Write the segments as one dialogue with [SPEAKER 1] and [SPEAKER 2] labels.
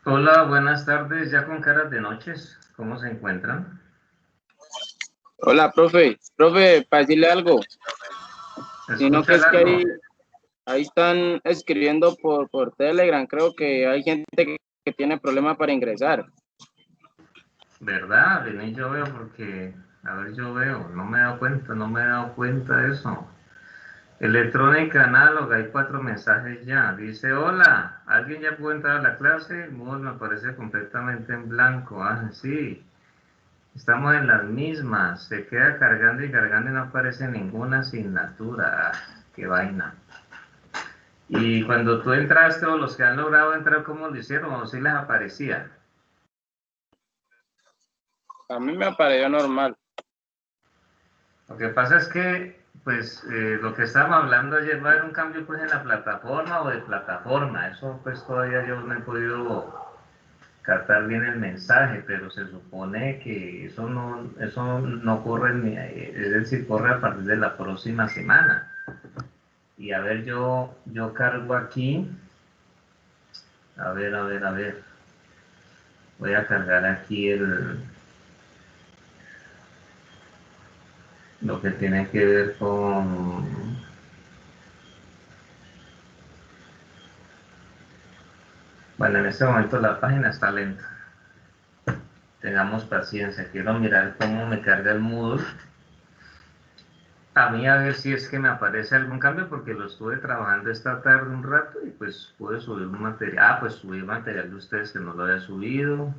[SPEAKER 1] Hola, buenas tardes, ya con caras de noches, ¿cómo se encuentran?
[SPEAKER 2] Hola, profe. Profe, para decirle algo,
[SPEAKER 1] ¿Me
[SPEAKER 2] sino que
[SPEAKER 1] escucha
[SPEAKER 2] es que
[SPEAKER 1] largo?
[SPEAKER 2] ahí están escribiendo por Telegram. Creo que hay gente que tiene problemas para ingresar.
[SPEAKER 1] ¿Verdad? Vení, yo veo porque, a ver, yo veo, no me he dado cuenta de eso. Electrónica análoga, hay 4 mensajes ya. Dice, hola, ¿alguien ya puede entrar a la clase? El Moodle me parece completamente en blanco. Ah, sí, estamos en las mismas. Se queda cargando y no aparece ninguna asignatura. Ah, qué vaina. Y cuando tú entraste o los que han logrado entrar, ¿cómo lo hicieron? ¿O si les aparecía?
[SPEAKER 2] A mí me pareció normal.
[SPEAKER 1] Lo que pasa es que, pues, lo que estábamos hablando ayer va a haber un cambio, pues, en la plataforma o de plataforma. Eso, pues, todavía yo no he podido captar bien el mensaje, pero se supone que eso no ocurre, es decir, corre a partir de la próxima semana. Y a ver, yo cargo aquí, a ver, voy a cargar aquí lo que tiene que ver con... Bueno, en este momento la página está lenta. Tengamos paciencia. Quiero mirar cómo me carga el Moodle. A mí a ver si es que me aparece algún cambio porque lo estuve trabajando esta tarde un rato y pues pude subir un material. Ah, pues subí material de ustedes que no lo había subido.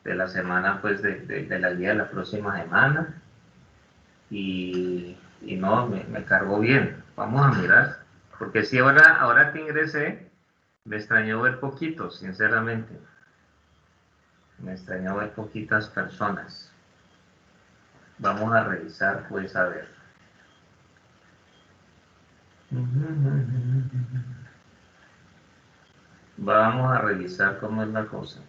[SPEAKER 1] De la semana, pues de la guía de la próxima semana. Y no, me cargó bien. Vamos a mirar. Porque si ahora que ingresé, me extrañó ver poquitos, sinceramente. Me extrañó ver poquitas personas. Vamos a revisar, pues, a ver. Vamos a revisar cómo es la cosa.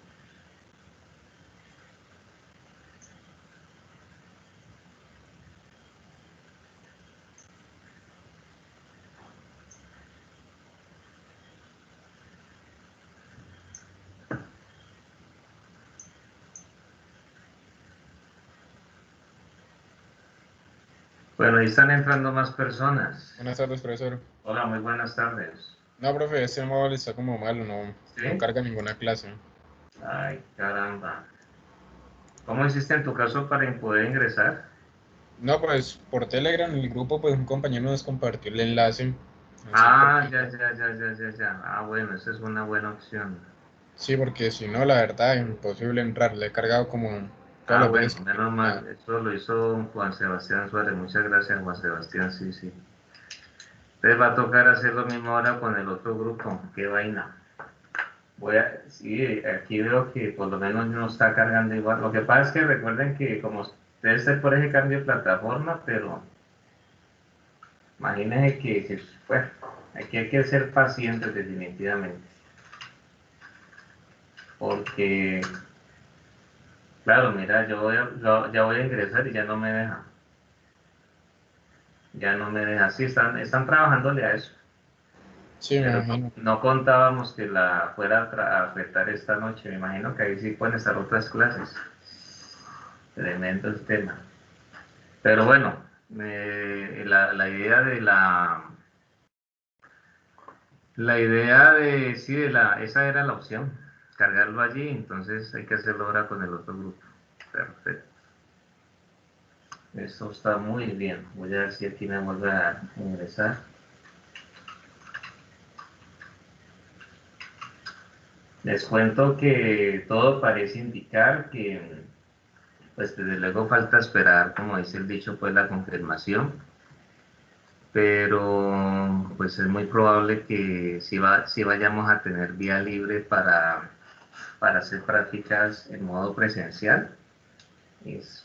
[SPEAKER 1] Bueno, ahí están entrando más personas.
[SPEAKER 3] Buenas tardes, profesor.
[SPEAKER 1] Hola, muy buenas tardes.
[SPEAKER 3] No, profe, este móvil está como malo, no
[SPEAKER 1] ¿Sí?
[SPEAKER 3] carga ninguna clase.
[SPEAKER 1] Ay, caramba. ¿Cómo hiciste en tu caso para poder ingresar?
[SPEAKER 3] No, pues por Telegram, en el grupo, pues un compañero nos compartió el enlace, así
[SPEAKER 1] Ah,
[SPEAKER 3] porque,
[SPEAKER 1] ya. Ah, bueno, esa es una buena opción.
[SPEAKER 3] sí, porque si no, la verdad, imposible entrar. Le he cargado como todas
[SPEAKER 1] Ah,
[SPEAKER 3] las
[SPEAKER 1] bueno,
[SPEAKER 3] veces que
[SPEAKER 1] menos
[SPEAKER 3] nada.
[SPEAKER 1] mal. Eso lo hizo Juan Sebastián Suárez. Muchas gracias, Juan Sebastián. Sí, sí. Entonces va a tocar hacer lo mismo ahora con el otro grupo. Qué vaina. Sí, aquí veo que por lo menos no está cargando igual. Lo que pasa es que recuerden que como debe ser por ese cambio de plataforma, pero imagínense bueno, aquí hay que ser pacientes definitivamente. Porque, claro, mira, ya voy a ingresar y ya no me deja. Ya no me deja. Sí, están trabajándole a eso.
[SPEAKER 3] Sí, me
[SPEAKER 1] Pero
[SPEAKER 3] imagino.
[SPEAKER 1] no contábamos que la fuera a afectar esta noche. Me imagino que ahí sí pueden estar otras clases. Tremendo el tema. Pero bueno, la idea sí, esa era la opción, cargarlo allí, entonces hay que hacerlo ahora con el otro grupo. Perfecto. Eso está muy bien. Voy a ver si aquí me vuelve a ingresar. Les cuento que todo parece indicar que, pues desde luego falta esperar, como dice el dicho, pues la confirmación. Pero pues es muy probable que sí vayamos a tener vía libre para hacer prácticas en modo presencial.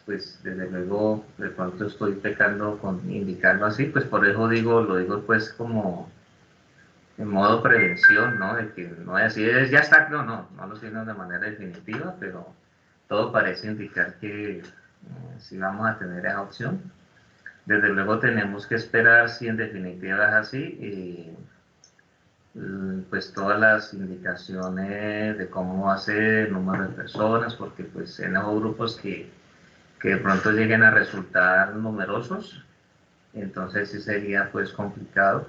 [SPEAKER 1] Pues desde luego de pronto estoy pecando con indicarlo así, pues por eso lo digo pues como en modo prevención, ¿no? De que no es así, ya está, no lo tienen de manera definitiva, pero todo parece indicar que sí vamos a tener esa opción. Desde luego tenemos que esperar si en definitiva es así pues todas las indicaciones de cómo hacer, número de personas, porque pues en esos grupos que de pronto lleguen a resultar numerosos, entonces sí sería pues complicado.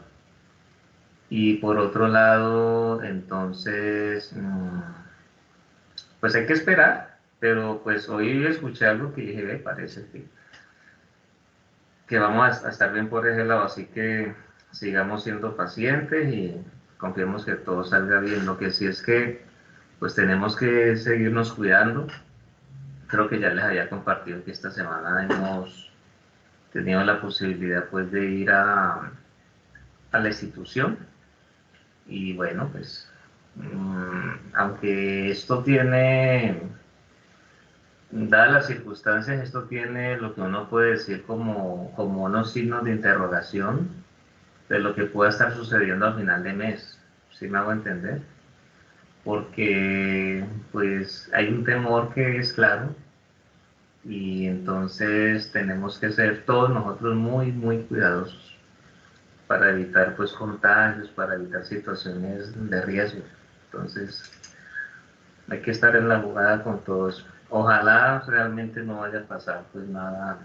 [SPEAKER 1] Y por otro lado, entonces, pues hay que esperar, pero pues hoy escuché algo que dije, parece que vamos a estar bien por ese lado, así que sigamos siendo pacientes y confiemos que todo salga bien. Lo que sí es que pues tenemos que seguirnos cuidando. Creo que ya les había compartido que esta semana hemos tenido la posibilidad pues de ir a la institución y bueno pues aunque esto tiene, dadas las circunstancias, esto tiene lo que uno puede decir como unos signos de interrogación de lo que pueda estar sucediendo al final de mes, ¿sí me hago entender? Porque pues hay un temor que es claro y entonces tenemos que ser todos nosotros muy, muy cuidadosos para evitar pues contagios, para evitar situaciones de riesgo. Entonces hay que estar en la jugada con todo eso. Ojalá realmente no vaya a pasar pues nada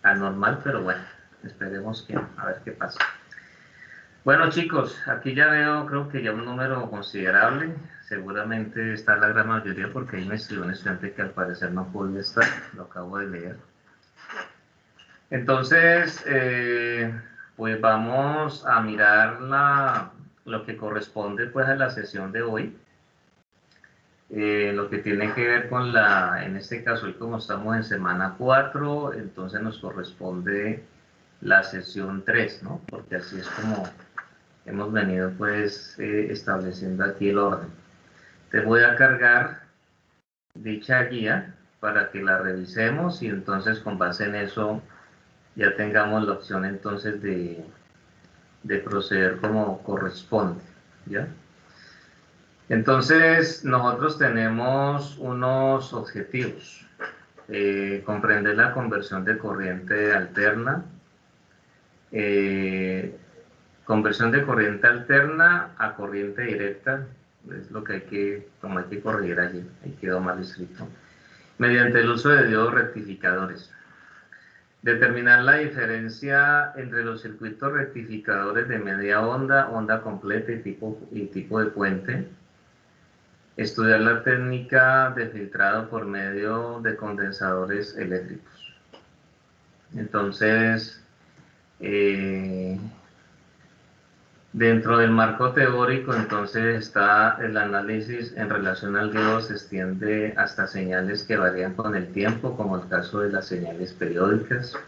[SPEAKER 1] anormal, pero bueno, esperemos que a ver qué pasa. Bueno chicos, aquí ya veo, creo que ya un número considerable, seguramente está la gran mayoría porque ahí me escribió un estudiante que al parecer no podía estar, lo acabo de leer. Entonces, pues vamos a mirar lo que corresponde pues a la sesión de hoy, lo que tiene que ver con en este caso hoy como estamos en semana 4, entonces nos corresponde la sesión 3, ¿no? Porque así es como hemos venido pues estableciendo aquí el orden. Te voy a cargar dicha guía para que la revisemos y entonces con base en eso ya tengamos la opción entonces de proceder como corresponde, ¿ya? Entonces nosotros tenemos unos objetivos, comprender la conversión de corriente alterna, conversión de corriente alterna a corriente directa, es lo que como hay que corregir allí, ahí quedó mal escrito, mediante el uso de diodos rectificadores. Determinar la diferencia entre los circuitos rectificadores de media onda, onda completa y tipo de puente. Estudiar la técnica de filtrado por medio de condensadores eléctricos. Entonces, dentro del marco teórico, entonces está el análisis en relación al diodo se extiende hasta señales que varían con el tiempo, como el caso de las señales periódicas.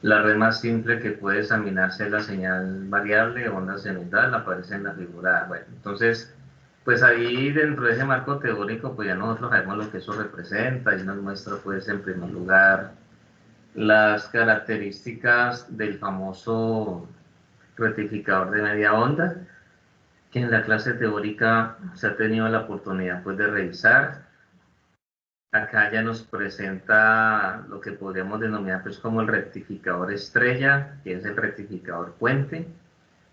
[SPEAKER 1] La red más simple que puede examinarse es la señal variable, onda cenundal, aparece en la figura. Bueno, entonces, pues ahí dentro de ese marco teórico, pues ya nosotros sabemos lo que eso representa y nos muestra, pues, en primer lugar, las características del famoso rectificador de media onda, que en la clase teórica se ha tenido la oportunidad, pues, de revisar. Acá ya nos presenta lo que podríamos denominar pues como el rectificador estrella, que es el rectificador puente.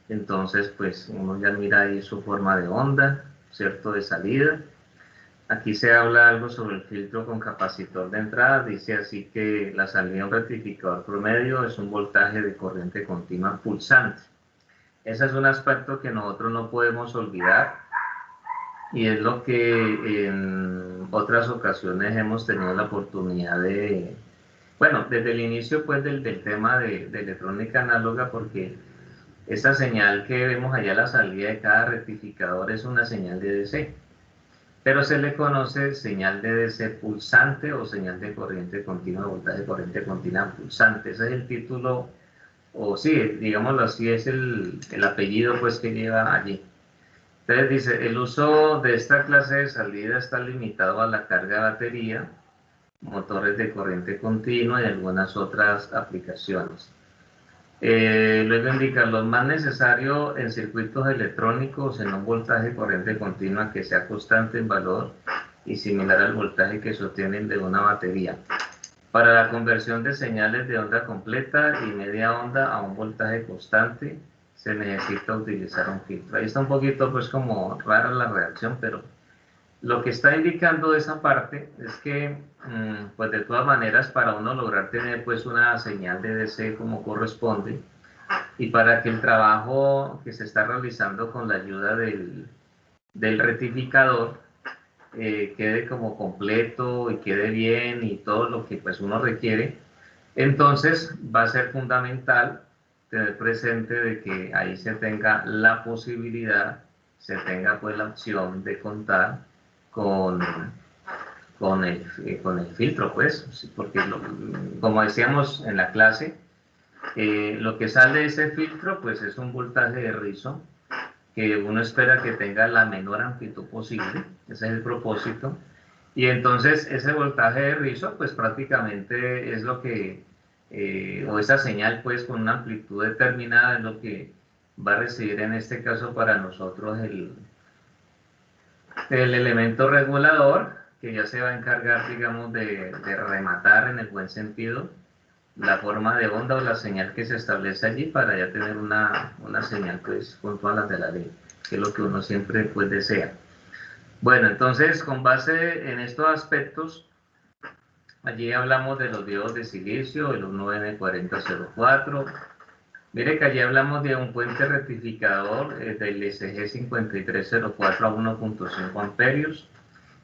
[SPEAKER 1] Entonces pues uno ya mira ahí su forma de onda, ¿cierto? De salida. Aquí se habla algo sobre el filtro con capacitor de entrada. Dice así que la salida de un rectificador promedio es un voltaje de corriente continua pulsante. Ese es un aspecto que nosotros no podemos olvidar y es lo que en otras ocasiones hemos tenido la oportunidad de, bueno, desde el inicio pues del tema de electrónica análoga, porque esa señal que vemos allá a la salida de cada rectificador es una señal de DC, pero se le conoce señal de DC pulsante o señal de corriente continua, voltaje de corriente continua pulsante. Ese es el título, o sí, digámoslo así, es el apellido pues que lleva allí. Entonces dice, el uso de esta clase de salida está limitado a la carga de batería, motores de corriente continua y algunas otras aplicaciones. Luego indica, lo más necesario en circuitos electrónicos en un voltaje de corriente continua que sea constante en valor y similar al voltaje que sostienen de una batería. Para la conversión de señales de onda completa y media onda a un voltaje constante, se necesita utilizar un filtro. Ahí está un poquito pues como rara la reacción, pero lo que está indicando esa parte es que pues de todas maneras para uno lograr tener pues una señal de DC como corresponde y para que el trabajo que se está realizando con la ayuda del rectificador quede como completo y quede bien y todo lo que pues uno requiere, entonces va a ser fundamental tener presente de que ahí se tenga la posibilidad, se tenga pues la opción de contar con, con el filtro pues, porque como decíamos en la clase, lo que sale de ese filtro pues es un voltaje de rizo que uno espera que tenga la menor amplitud posible, ese es el propósito, y entonces ese voltaje de rizo pues prácticamente es lo que, o esa señal pues con una amplitud determinada es lo que va a recibir en este caso para nosotros el elemento regulador, que ya se va a encargar digamos de rematar en el buen sentido la forma de onda o la señal que se establece allí para ya tener una señal pues puntual las de la ley, que es lo que uno siempre pues desea. Bueno, entonces con base en estos aspectos, allí hablamos de los diodos de silicio, el 1N4004. Mire que allí hablamos de un puente rectificador del SG5304 a 1.5 amperios.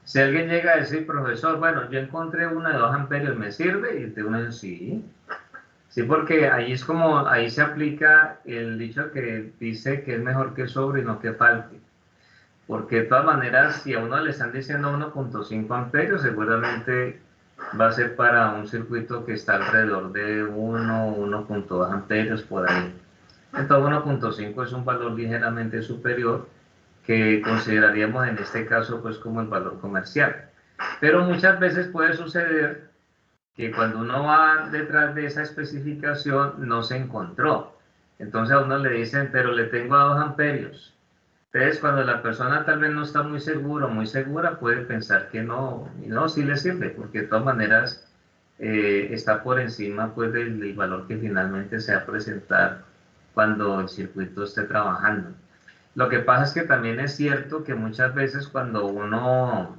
[SPEAKER 1] Si alguien llega a decir, profesor, bueno, yo encontré una de 2 amperios, ¿me sirve? Y te uno sí. Sí, porque ahí es como, ahí se aplica el dicho que dice que es mejor que sobre y no que falte. Porque de todas maneras, si a uno le están diciendo 1.5 amperios, seguramente va a ser para un circuito que está alrededor de 1.2 amperios por ahí. Entonces 1.5 es un valor ligeramente superior que consideraríamos en este caso pues como el valor comercial. Pero muchas veces puede suceder que cuando uno va detrás de esa especificación no se encontró. Entonces a uno le dicen, pero le tengo a 2 amperios. Entonces cuando la persona tal vez no está muy seguro, muy segura, puede pensar que no, y no, sí le sirve, porque de todas maneras está por encima pues del valor que finalmente se va a presentar cuando el circuito esté trabajando. Lo que pasa es que también es cierto que muchas veces cuando uno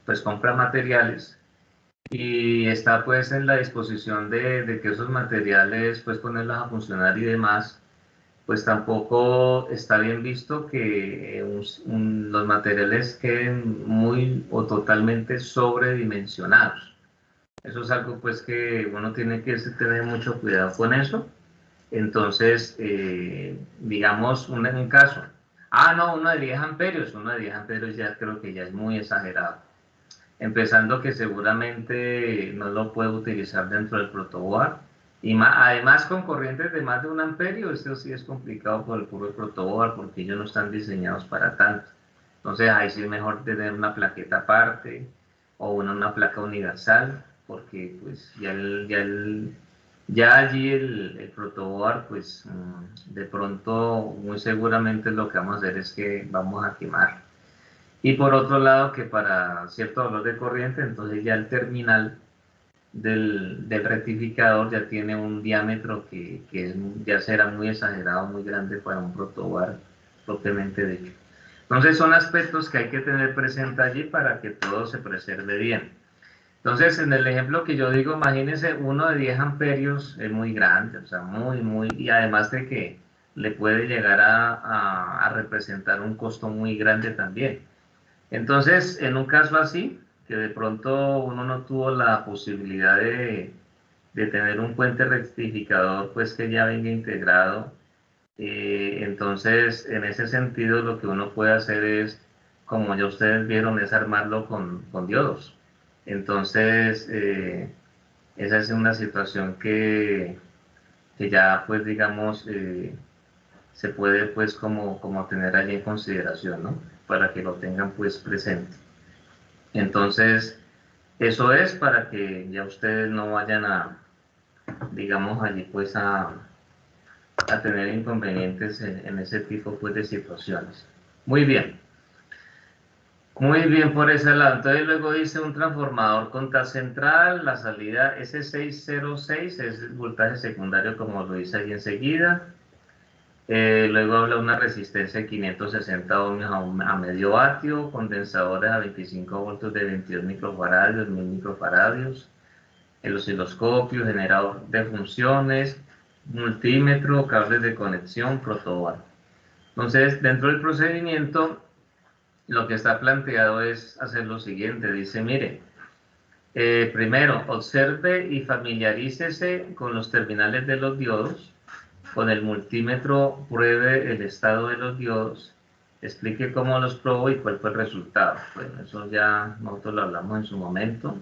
[SPEAKER 1] pues compra materiales, y está pues en la disposición de que esos materiales pues ponerlos a funcionar y demás, pues tampoco está bien visto que los materiales queden muy o totalmente sobredimensionados. Eso es algo pues que uno tiene que tener mucho cuidado con eso. Entonces, digamos un caso, no, uno de 10 amperios, uno de 10 amperios ya creo que ya es muy exagerado. Empezando que seguramente no lo puede utilizar dentro del protoboard. Y además con corrientes de más de 1 amperio, esto sí es complicado por el puro protoboard porque ellos no están diseñados para tanto. Entonces ahí sí es mejor tener una plaqueta aparte o una placa universal, porque pues ya allí el protoboard pues de pronto muy seguramente lo que vamos a hacer es que vamos a quemar. Y por otro lado, que para cierto valor de corriente, entonces ya el terminal del rectificador ya tiene un diámetro que ya será muy exagerado, muy grande para un protoboard propiamente dicho. Entonces son aspectos que hay que tener presente allí para que todo se preserve bien. Entonces en el ejemplo que yo digo, imagínense uno de 10 amperios es muy grande, o sea, muy, y además de que le puede llegar a representar un costo muy grande también. Entonces, en un caso así, que de pronto uno no tuvo la posibilidad de tener un puente rectificador, pues que ya venga integrado, entonces en ese sentido lo que uno puede hacer es, como ya ustedes vieron, es armarlo con diodos. Entonces, esa es una situación que ya, pues digamos, se puede pues como tener allí en consideración, ¿no? Para que lo tengan pues presente. Entonces, eso es para que ya ustedes no vayan digamos, allí pues a tener inconvenientes en ese tipo pues de situaciones. Muy bien. Muy bien por ese lado. Entonces luego dice un transformador contra central, la salida S606 es el voltaje secundario como lo dice ahí enseguida. Luego habla de una resistencia de 560 ohmios a medio vatio, condensadores a 25 voltios de 22 microfaradios, 1000 microfaradios, el osciloscopio, generador de funciones, multímetro, cables de conexión, protoboard. Entonces, dentro del procedimiento, lo que está planteado es hacer lo siguiente. Dice, mire, primero, observe y familiarícese con los terminales de los diodos. Con el multímetro pruebe el estado de los diodos, explique cómo los probó y cuál fue el resultado. Bueno, eso ya nosotros lo hablamos en su momento.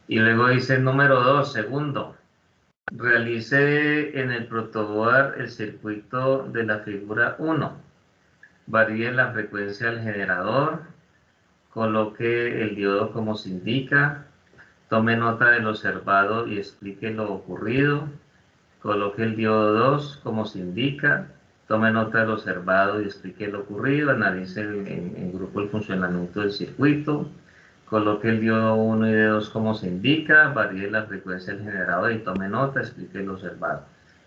[SPEAKER 1] Y luego dice número 2, segundo, realice en el protoboard el circuito de la figura 1. Varíe la frecuencia del generador, coloque el diodo como se indica, tome nota del observado y explique lo ocurrido. Coloque el diodo 2 como se indica, tome nota del observado y explique lo ocurrido, analice en grupo el funcionamiento del circuito, coloque el diodo 1 y de 2 como se indica, varíe la frecuencia del generador y tome nota, explique lo observado.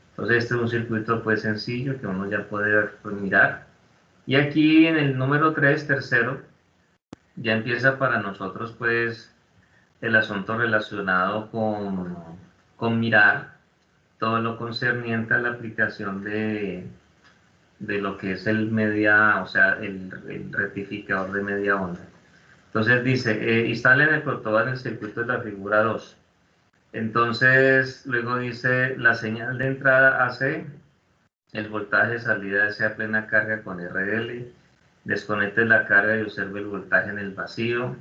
[SPEAKER 1] Entonces este es un circuito pues sencillo que uno ya puede mirar. Y aquí en el número 3, tercero, ya empieza para nosotros pues el asunto relacionado con mirar todo lo concerniente a la aplicación de lo que es el media, o sea, el rectificador de media onda. Entonces dice, instalen el protoboard en el circuito de la figura 2. Entonces, luego dice, la señal de entrada AC, el voltaje de salida AC a plena carga con RL, desconecte la carga y observe el voltaje en el vacío.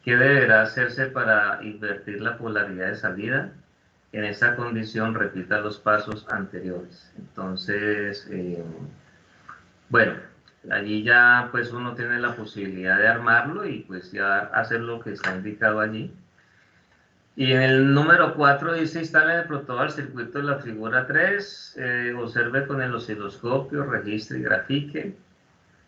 [SPEAKER 1] ¿Qué deberá hacerse para invertir la polaridad de salida? En esta condición repita los pasos anteriores. Entonces, bueno, allí ya pues uno tiene la posibilidad de armarlo y pues ya hacer lo que está indicado allí. Y en el número 4 dice, instale el protoboard circuito de la figura 3, observe con el osciloscopio, registre y grafique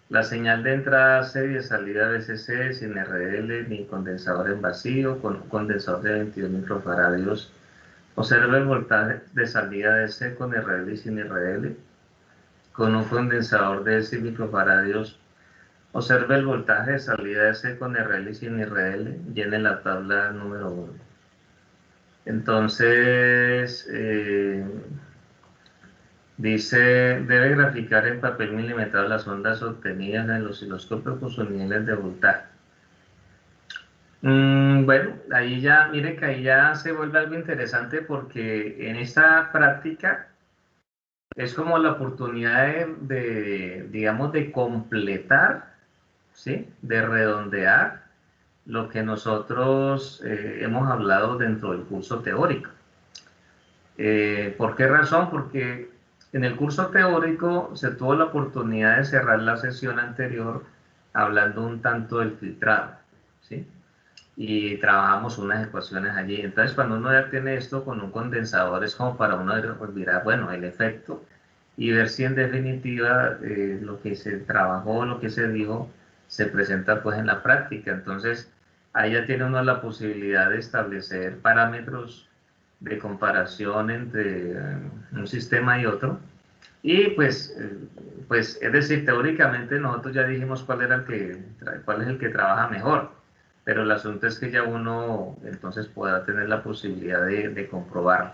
[SPEAKER 1] la señal de entrada AC y de salida BCC sin RL ni condensador en vacío, con un condensador de 22 microfaradios. Observe el voltaje de salida de C con RL y sin RL, con un condensador de 100 microfaradios. Observe el voltaje de salida de C con RL y sin RL, llene la tabla número 1. Entonces, dice, debe graficar en papel milimetrado las ondas obtenidas en el osciloscopio con sus niveles de voltaje. Bueno, ahí ya, mire que ahí ya se vuelve algo interesante porque en esta práctica es como la oportunidad digamos, de completar, ¿sí? De redondear lo que nosotros hemos hablado dentro del curso teórico. ¿Por qué razón? Porque en el curso teórico se tuvo la oportunidad de cerrar la sesión anterior hablando un tanto del filtrado, ¿sí? Y trabajamos unas ecuaciones allí. Entonces, cuando uno ya tiene esto con un condensador, es como para uno mirar, bueno, el efecto y ver si en definitiva lo que se trabajó, lo que se dijo, se presenta pues en la práctica. Entonces, ahí ya tiene uno la posibilidad de establecer parámetros de comparación entre un sistema y otro. Y pues, es decir, teóricamente nosotros ya dijimos cuál es el que trabaja mejor, pero el asunto es que ya uno entonces pueda tener la posibilidad de comprobarlo.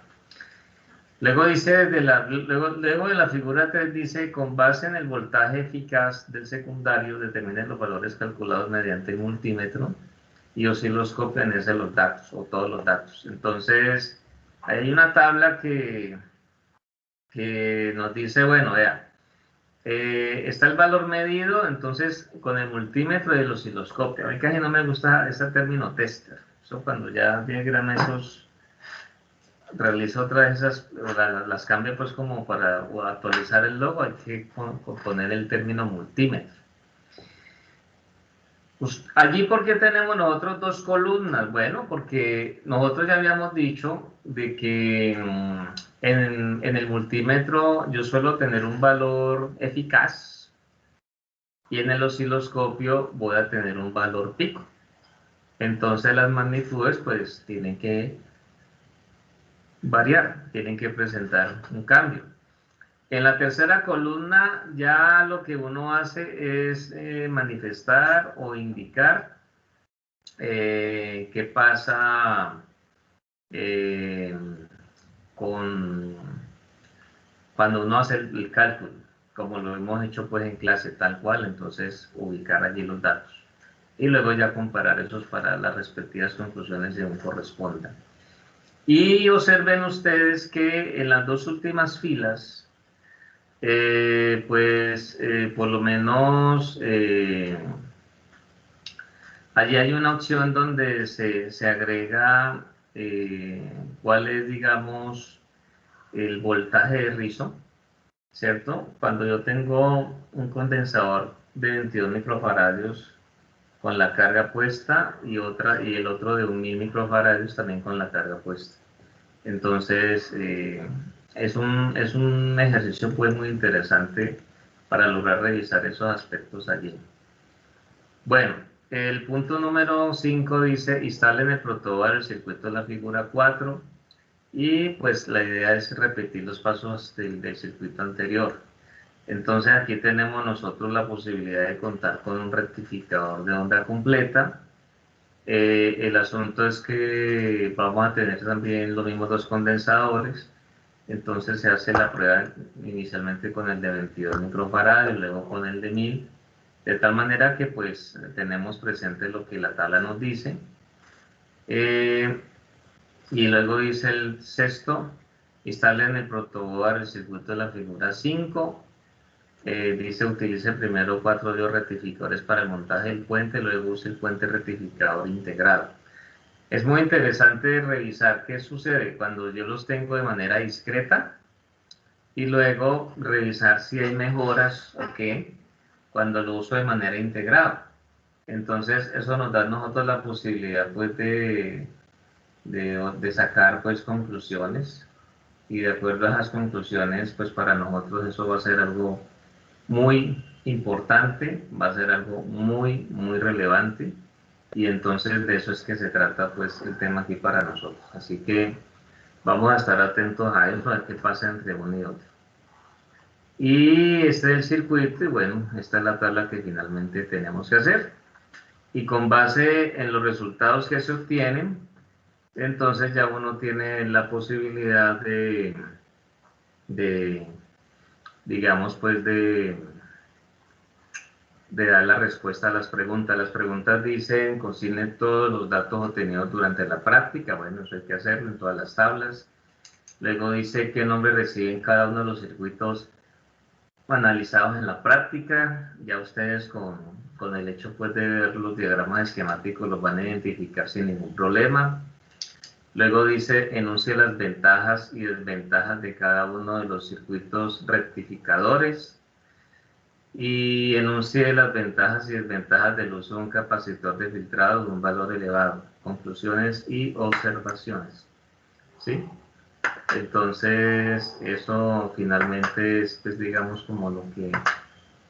[SPEAKER 1] Luego dice, luego de la figura 3 dice, con base en el voltaje eficaz del secundario, determinen los valores calculados mediante el multímetro y osciloscopio en ese los datos, o todos los datos. Entonces, hay una tabla que nos dice, bueno, vea, está el valor medido, entonces con el multímetro y el osciloscopio. A mí casi no me gusta ese término tester. Eso cuando ya diagrama esos, realiza otra de esas, las cambia pues como para actualizar el logo, hay que poner el término multímetro. Pues allí, ¿por qué tenemos nosotros dos columnas? Bueno, porque nosotros ya habíamos dicho de que en el multímetro yo suelo tener un valor eficaz y en el osciloscopio voy a tener un valor pico. Entonces las magnitudes pues tienen que variar, tienen que presentar un cambio. En la tercera columna ya lo que uno hace es manifestar o indicar qué pasa con cuando uno hace el cálculo, como lo hemos hecho pues en clase tal cual, entonces ubicar allí los datos y luego ya comparar esos para las respectivas conclusiones según correspondan. Y observen ustedes que en las dos últimas filas, por lo menos allí hay una opción donde se agrega cuál es, digamos, el voltaje de rizo, ¿cierto? Cuando yo tengo un condensador de 22 microfaradios con la carga puesta y el otro de 1000 microfaradios también con la carga puesta. Entonces, es un ejercicio pues muy interesante para lograr revisar esos aspectos allí. Bueno, el punto número 5 dice, instalen el protoboard el circuito de la figura 4 y pues la idea es repetir los pasos del circuito anterior. Entonces aquí tenemos nosotros la posibilidad de contar con un rectificador de onda completa. El asunto es que vamos a tener también los mismos dos condensadores. Entonces se hace la prueba inicialmente con el de 22 microfarads y luego con el de 1000. De tal manera que pues tenemos presente lo que la tabla nos dice. Y luego dice el sexto, instalen el protoboard el circuito de la figura 5. Dice utilice primero 4 diodos rectificadores para el montaje del puente, luego use el puente rectificador integrado. Es muy interesante revisar qué sucede cuando yo los tengo de manera discreta y luego revisar si hay mejoras o qué cuando lo uso de manera integrada. Entonces eso nos da a nosotros la posibilidad pues de sacar pues conclusiones, y de acuerdo a esas conclusiones pues para nosotros eso va a ser algo muy importante, va a ser algo muy relevante, y entonces de eso es que se trata pues el tema aquí para nosotros. Así que vamos a estar atentos a eso, a ver qué pasa entre uno y otro. Y este es el circuito y bueno, esta es la tabla que finalmente tenemos que hacer, y con base en los resultados que se obtienen, entonces ya uno tiene la posibilidad digamos pues de dar la respuesta a las preguntas. Las preguntas dicen, consigne todos los datos obtenidos durante la práctica. Bueno, eso hay que hacerlo en todas las tablas. Luego dice qué nombre reciben cada uno de los circuitos analizados en la práctica. Ya ustedes con el hecho pues de ver los diagramas esquemáticos los van a identificar sin ningún problema. Luego dice, enuncie las ventajas y desventajas de cada uno de los circuitos rectificadores y enuncie las ventajas y desventajas del uso de un capacitor de filtrado de un valor elevado. Conclusiones y observaciones. ¿Sí? Entonces, eso finalmente es, pues, digamos, como lo que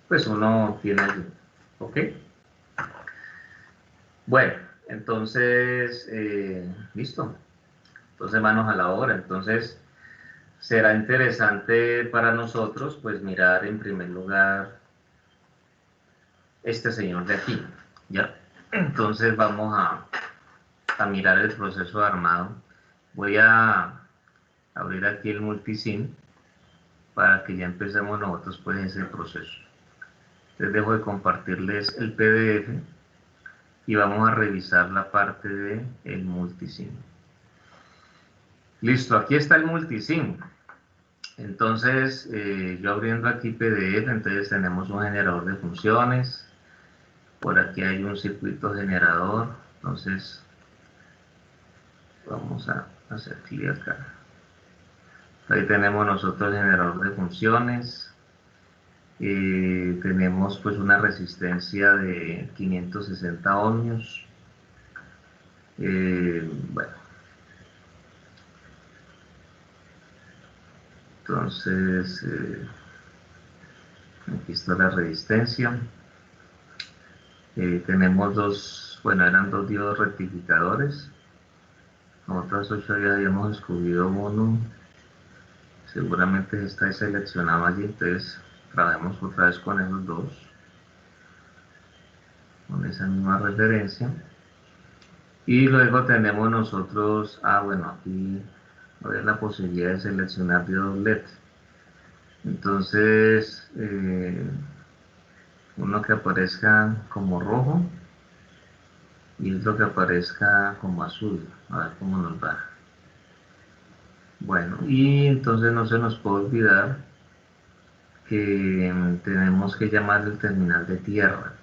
[SPEAKER 1] pues uno tiene allí. ¿Ok? Bueno, entonces, listo. Entonces, manos a la obra. Entonces, será interesante para nosotros, pues, mirar en primer lugar este señor de aquí, ¿ya? Entonces, vamos a mirar el proceso de armado. Voy a abrir aquí el multisim para que ya empecemos nosotros, pues, ese proceso. Les dejo de compartirles el PDF y vamos a revisar la parte de el multisim. Listo, aquí está el multisim. Entonces, yo abriendo aquí PDF, entonces tenemos un generador de funciones. Por aquí hay un circuito generador. Entonces, vamos a hacer clic acá. Ahí tenemos nosotros el generador de funciones. Tenemos pues una resistencia de 560 ohmios. Bueno, entonces aquí está la resistencia. Tenemos dos, bueno, eran dos diodos rectificadores. Nosotros ya habíamos descubierto uno, seguramente está seleccionado allí, entonces trabajemos otra vez con esos dos, con esa misma referencia. Y luego tenemos nosotros, bueno, aquí va a haber la posibilidad de seleccionar diodos LED. Entonces, uno que aparezca como rojo y otro que aparezca como azul. A ver cómo nos va. Bueno, y entonces no se nos puede olvidar que tenemos que llamar el terminal de tierra.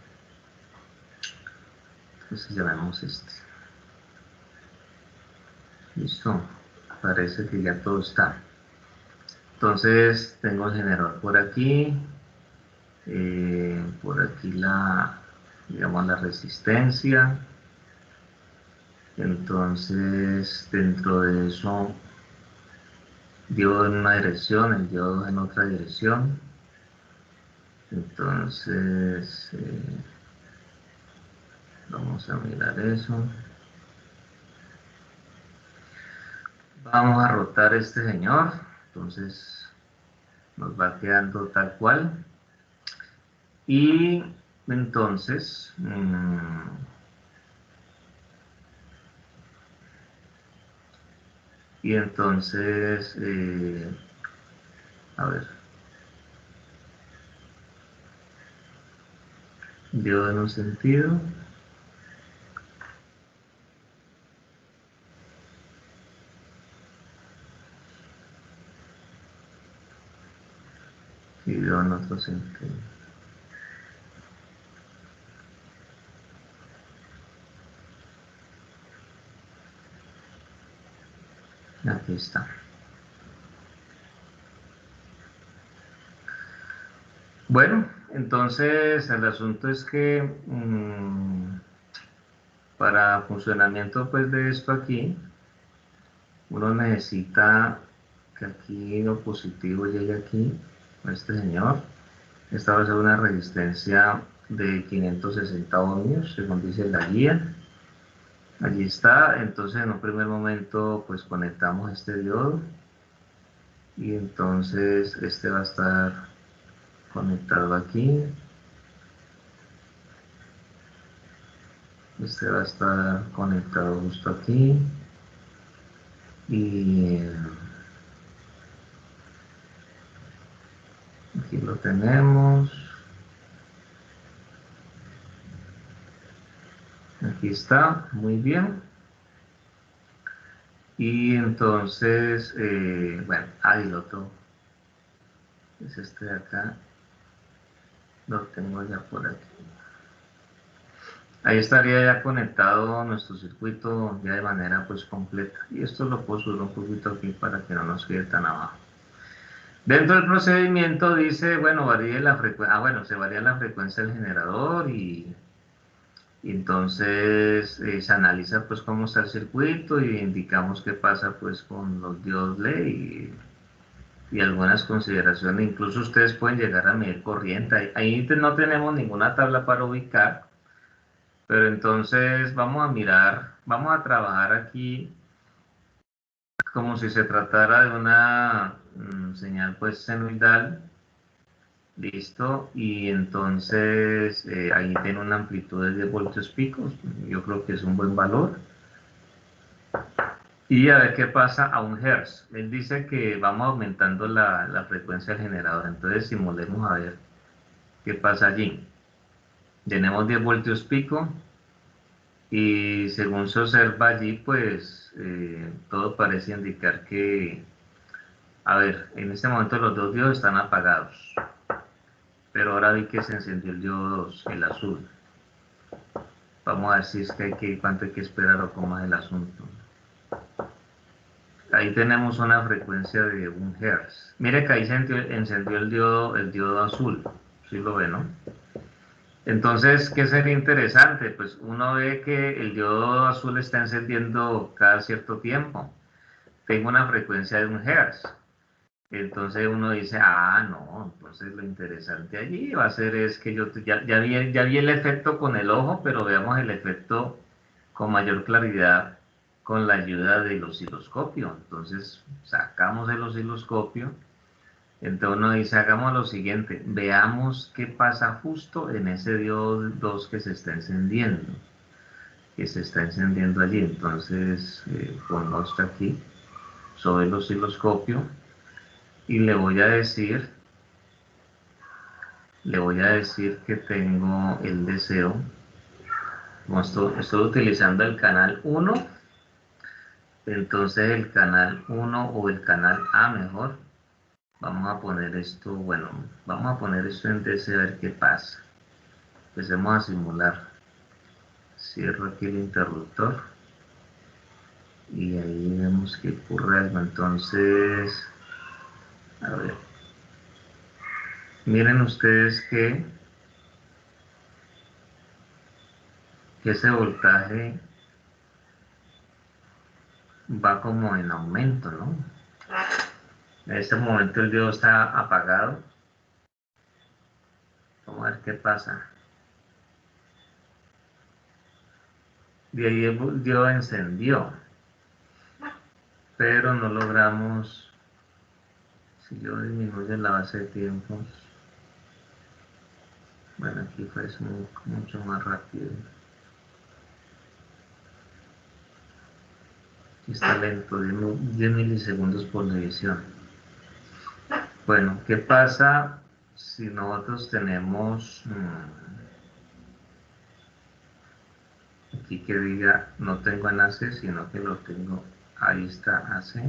[SPEAKER 1] Entonces llamemos este. Listo. Parece que ya todo está. Entonces tengo el generador por aquí. Por aquí digamos, la resistencia. Entonces dentro de eso, diodo en una dirección, el diodo en otra dirección. Entonces vamos a mirar eso. Vamos a rotar este señor. Entonces nos va quedando tal cual. Y entonces a ver, dio en un sentido y dio en otro sentido. Aquí está. Bueno, entonces el asunto es que para funcionamiento pues de esto aquí, uno necesita que aquí lo positivo llegue aquí, a este señor. Esta va a ser una resistencia de 560 ohmios, según dice la guía. Allí está, entonces en un primer momento pues conectamos este diodo y entonces este va a estar conectado aquí. Este va a estar conectado justo aquí y aquí lo tenemos. Aquí está, muy bien. Y entonces, bueno, el otro es este de acá. Lo tengo ya por aquí. Ahí estaría ya conectado nuestro circuito ya de manera pues completa. Y esto lo puedo subir un poquito aquí para que no nos quede tan abajo. Dentro del procedimiento dice, bueno, varíe la frecuencia, bueno, se varía la frecuencia del generador y entonces se analiza pues cómo está el circuito y indicamos qué pasa pues con los diodos LED y algunas consideraciones. Incluso ustedes pueden llegar a medir corriente. Ahí no tenemos ninguna tabla para ubicar, pero entonces vamos a mirar, vamos a trabajar aquí como si se tratara de una señal pues senoidal. Listo, y entonces ahí tiene una amplitud de 10 voltios picos, yo creo que es un buen valor. Y a ver qué pasa a 1 Hz. Él dice que vamos aumentando la frecuencia del generador, entonces simulemos a ver qué pasa allí. Tenemos 10 voltios pico y según se observa allí, pues todo parece indicar que, a ver, en este momento los dos diodos están apagados. Pero ahora vi que se encendió el diodo, el azul. Vamos a ver si es que cuánto hay que esperar o cómo es el asunto. Ahí tenemos una frecuencia de 1 Hz. Mire que ahí se encendió el diodo azul. ¿Sí lo ve, no? Entonces, ¿qué sería interesante? Pues uno ve que el diodo azul está encendiendo cada cierto tiempo. Tengo una frecuencia de 1 Hz. Entonces uno dice, no, entonces lo interesante allí va a ser es que yo ya vi el efecto con el ojo, pero veamos el efecto con mayor claridad con la ayuda del osciloscopio. Entonces sacamos el osciloscopio. Entonces uno dice, hagamos lo siguiente, veamos qué pasa justo en ese diodo 2 que se está encendiendo. Allí. Entonces pongo esto aquí sobre el osciloscopio y le voy a decir que tengo el deseo. Como estoy utilizando el canal 1, entonces el canal 1 o el canal A mejor, vamos a poner esto, bueno, vamos a poner esto en DC a ver qué pasa. Empecemos a simular. Cierro aquí el interruptor y ahí vemos que ocurre algo. Entonces, a ver, miren ustedes que ese voltaje va como en aumento, ¿no? En este momento el diodo está apagado. Vamos a ver qué pasa. De ahí el diodo encendió, pero no logramos. Si yo disminuyo la base de tiempos, bueno, aquí fue mucho más rápido. Aquí está lento, 10 milisegundos por división. Bueno, ¿qué pasa si nosotros tenemos aquí que diga no tengo enlace, sino que lo tengo, ahí está AC,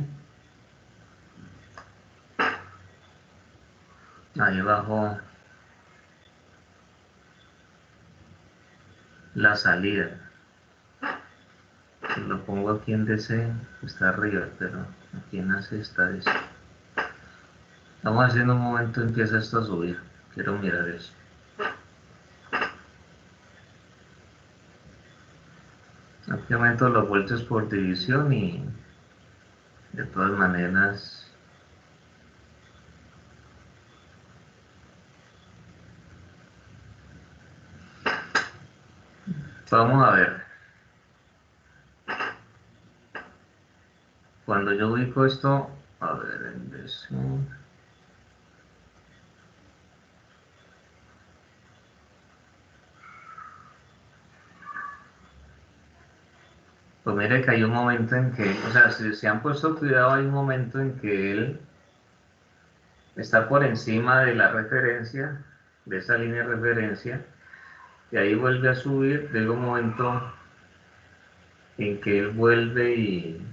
[SPEAKER 1] ahí abajo la salida, si lo pongo aquí en DC está arriba, pero aquí en AC está DC. Vamos a ver si en un momento empieza esto a subir, quiero mirar eso. Aquí aumento los voltios por división y de todas maneras vamos a ver. Cuando yo ubico esto, a ver, en DC, pues mire que hay un momento en que, o sea, si se han puesto cuidado, hay un momento en que él está por encima de la referencia, de esa línea de referencia, y ahí vuelve a subir, llega un momento en que él vuelve y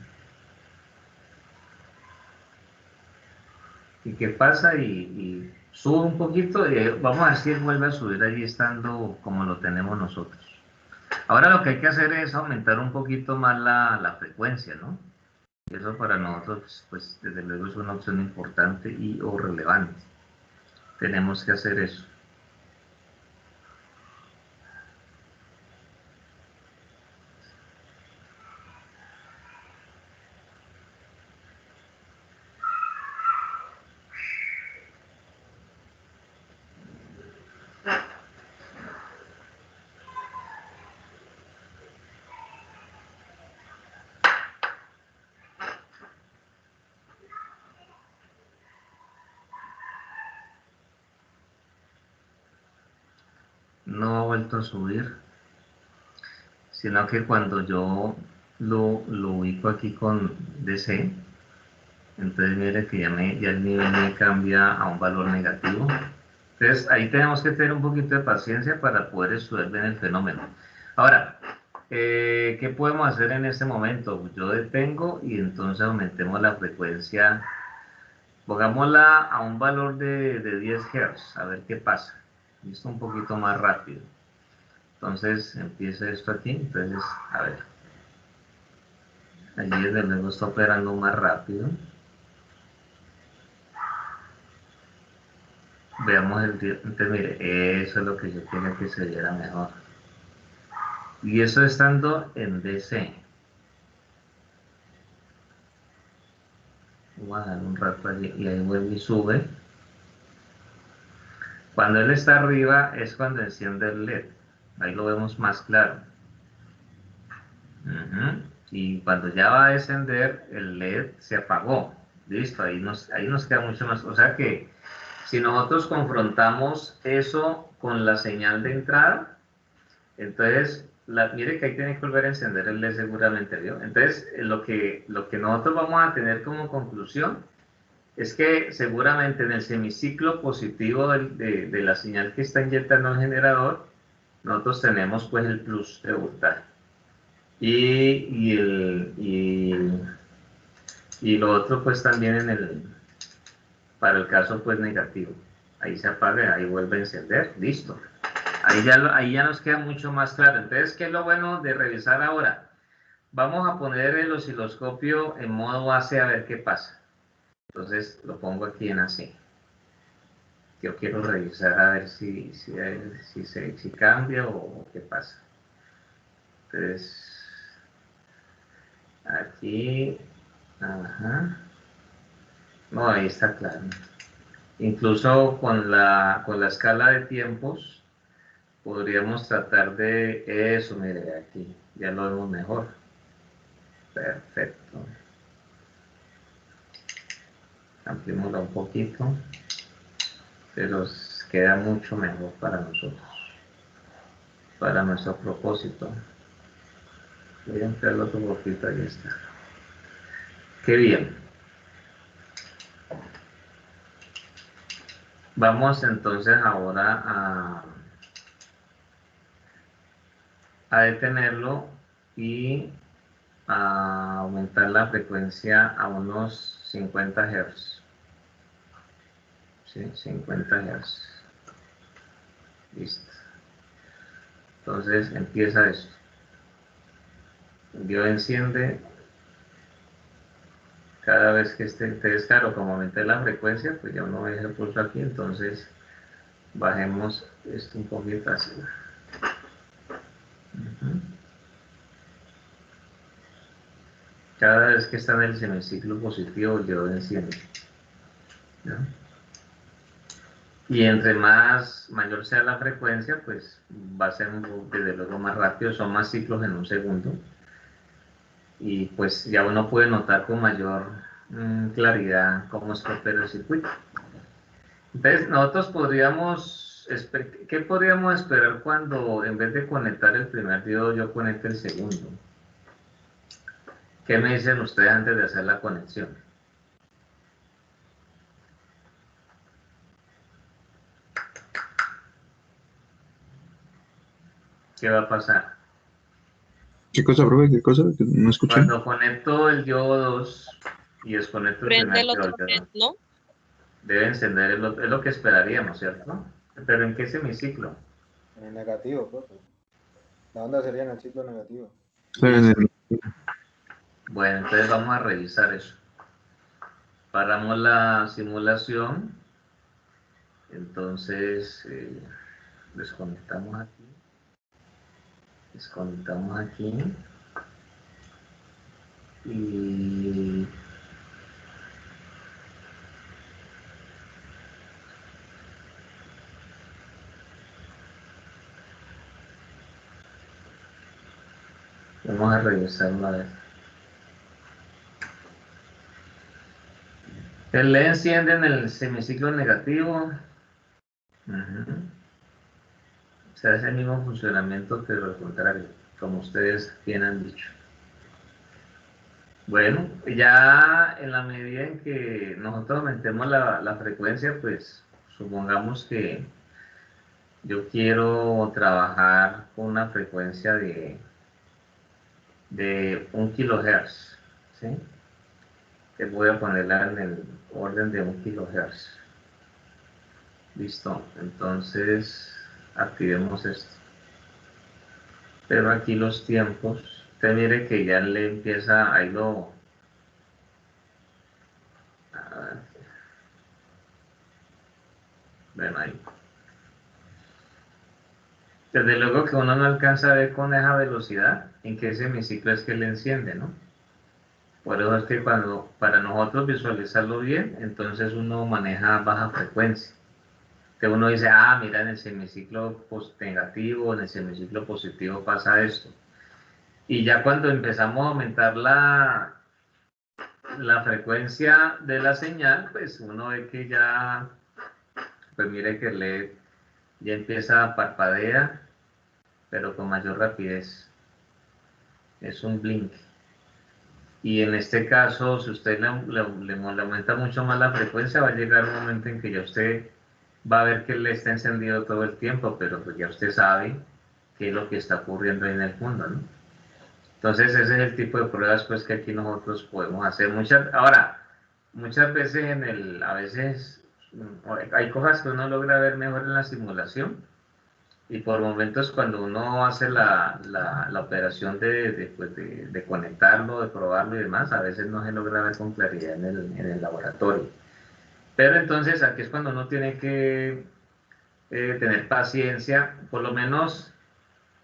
[SPEAKER 1] ¿qué pasa? Y sube un poquito, y vamos a ver si él vuelve a subir allí estando como lo tenemos nosotros. Ahora lo que hay que hacer es aumentar un poquito más la frecuencia, ¿no? Eso para nosotros, pues desde luego es una opción importante y o relevante. Tenemos que hacer eso. No ha vuelto a subir, sino que cuando yo lo ubico aquí con DC, entonces mire que ya el nivel me cambia a un valor negativo. Entonces ahí tenemos que tener un poquito de paciencia para poder estudiar bien el fenómeno. Ahora, ¿qué podemos hacer en este momento? Yo detengo y entonces aumentemos la frecuencia, pongámosla a un valor de 10 Hz, a ver qué pasa. Listo, un poquito más rápido. Entonces empieza esto aquí, entonces, a ver. Allí desde luego está operando más rápido. Veamos el tiempo. Entonces, mire, eso es lo que yo quería que se viera mejor. Y eso estando en DC. Vamos a dar un rato allí y ahí vuelve y sube. Cuando él está arriba es cuando enciende el LED. Ahí lo vemos más claro. y cuando ya va a descender, el LED se apagó. Listo, ahí nos queda mucho más. O sea que si nosotros confrontamos eso con la señal de entrada, entonces, mire que ahí tiene que volver a encender el LED seguramente, ¿vio? Entonces, lo que nosotros vamos a tener como conclusión es que seguramente en el semiciclo positivo de la señal que está inyectando el generador, nosotros tenemos pues el plus de voltaje. Y lo otro pues también para el caso pues negativo. Ahí se apaga, ahí vuelve a encender, listo. Ahí ya nos queda mucho más claro. Entonces, ¿qué es lo bueno de revisar ahora? Vamos a poner el osciloscopio en modo AC a ver qué pasa. Entonces lo pongo aquí en AC. Yo quiero revisar a ver si cambia o qué pasa. Entonces, aquí, ajá. No, ahí está claro. Incluso con la escala de tiempos, podríamos tratar de eso, mire, aquí, ya lo vemos mejor. Perfecto. Ampliémoslo un poquito, pero queda mucho mejor para nosotros, para nuestro propósito. Voy a ampliarlo otro poquito, ahí está. Qué bien. Vamos entonces ahora a detenerlo y a aumentar la frecuencia a unos 50 Hz. ¿Sí? 50 Hz. Listo. Entonces empieza esto. Yo enciende cada vez que esté. Entonces, claro, como aumenté la frecuencia, pues ya uno ve el pulso aquí, entonces bajemos esto un poquito así. Cada vez que está en el semiciclo positivo, el diodo enciende. ¿No? Y entre mayor sea la frecuencia, pues va a ser desde luego más rápido, son más ciclos en un segundo. Y pues ya uno puede notar con mayor claridad cómo es que opera el circuito. Entonces, nosotros ¿qué podríamos esperar cuando en vez de conectar el primer diodo yo conecte el segundo? ¿Qué me dicen ustedes antes de hacer la conexión? ¿Qué va a pasar?
[SPEAKER 4] ¿Qué cosa, profe? ¿Qué cosa? Que no escuché.
[SPEAKER 1] Cuando conecto el diodo 2 y desconecto el
[SPEAKER 5] Prende
[SPEAKER 1] primer
[SPEAKER 5] el otro
[SPEAKER 1] diodo,
[SPEAKER 5] LED, ¿no?
[SPEAKER 1] debe encender, es lo que esperaríamos, ¿cierto? Pero ¿en qué semiciclo?
[SPEAKER 6] En el negativo, profe. La onda sería en el ciclo negativo.
[SPEAKER 4] Claro, en el-
[SPEAKER 1] Bueno, entonces vamos a revisar eso. Paramos la simulación. Entonces, desconectamos aquí. Desconectamos aquí. Y vamos a revisar una vez. El LED enciende en el semiciclo negativo. Se hace el mismo funcionamiento, pero al contrario, como ustedes bien han dicho. Bueno, ya en la medida en que nosotros aumentemos la frecuencia, pues supongamos que yo quiero trabajar con una frecuencia de 1 kHz, ¿sí? Que voy a ponerla en el orden de 1 kHz. Listo, entonces activemos esto. Pero aquí los tiempos, usted mire que ya le empieza, ahí lo... Bueno, ahí. Desde luego que uno no alcanza a ver con esa velocidad en qué semiciclo es que le enciende, ¿no? Por eso es que para nosotros visualizarlo bien, entonces uno maneja baja frecuencia. Que uno dice, mira, en el semiciclo negativo, en el semiciclo positivo pasa esto. Y ya cuando empezamos a aumentar la frecuencia de la señal, pues uno ve que ya, pues mire que el LED ya empieza a parpadear, pero con mayor rapidez. Es un blink. Y en este caso, si usted le aumenta mucho más la frecuencia, va a llegar un momento en que ya usted va a ver que le está encendido todo el tiempo, pero pues ya usted sabe qué es lo que está ocurriendo en el mundo, ¿no? Entonces ese es el tipo de pruebas pues que aquí nosotros podemos hacer. Muchas veces a veces hay cosas que uno logra ver mejor en la simulación, y por momentos cuando uno hace la operación pues, de conectarlo, de probarlo y demás, a veces no se logra ver con claridad en el laboratorio. Pero entonces aquí es cuando uno tiene que tener paciencia. Por lo menos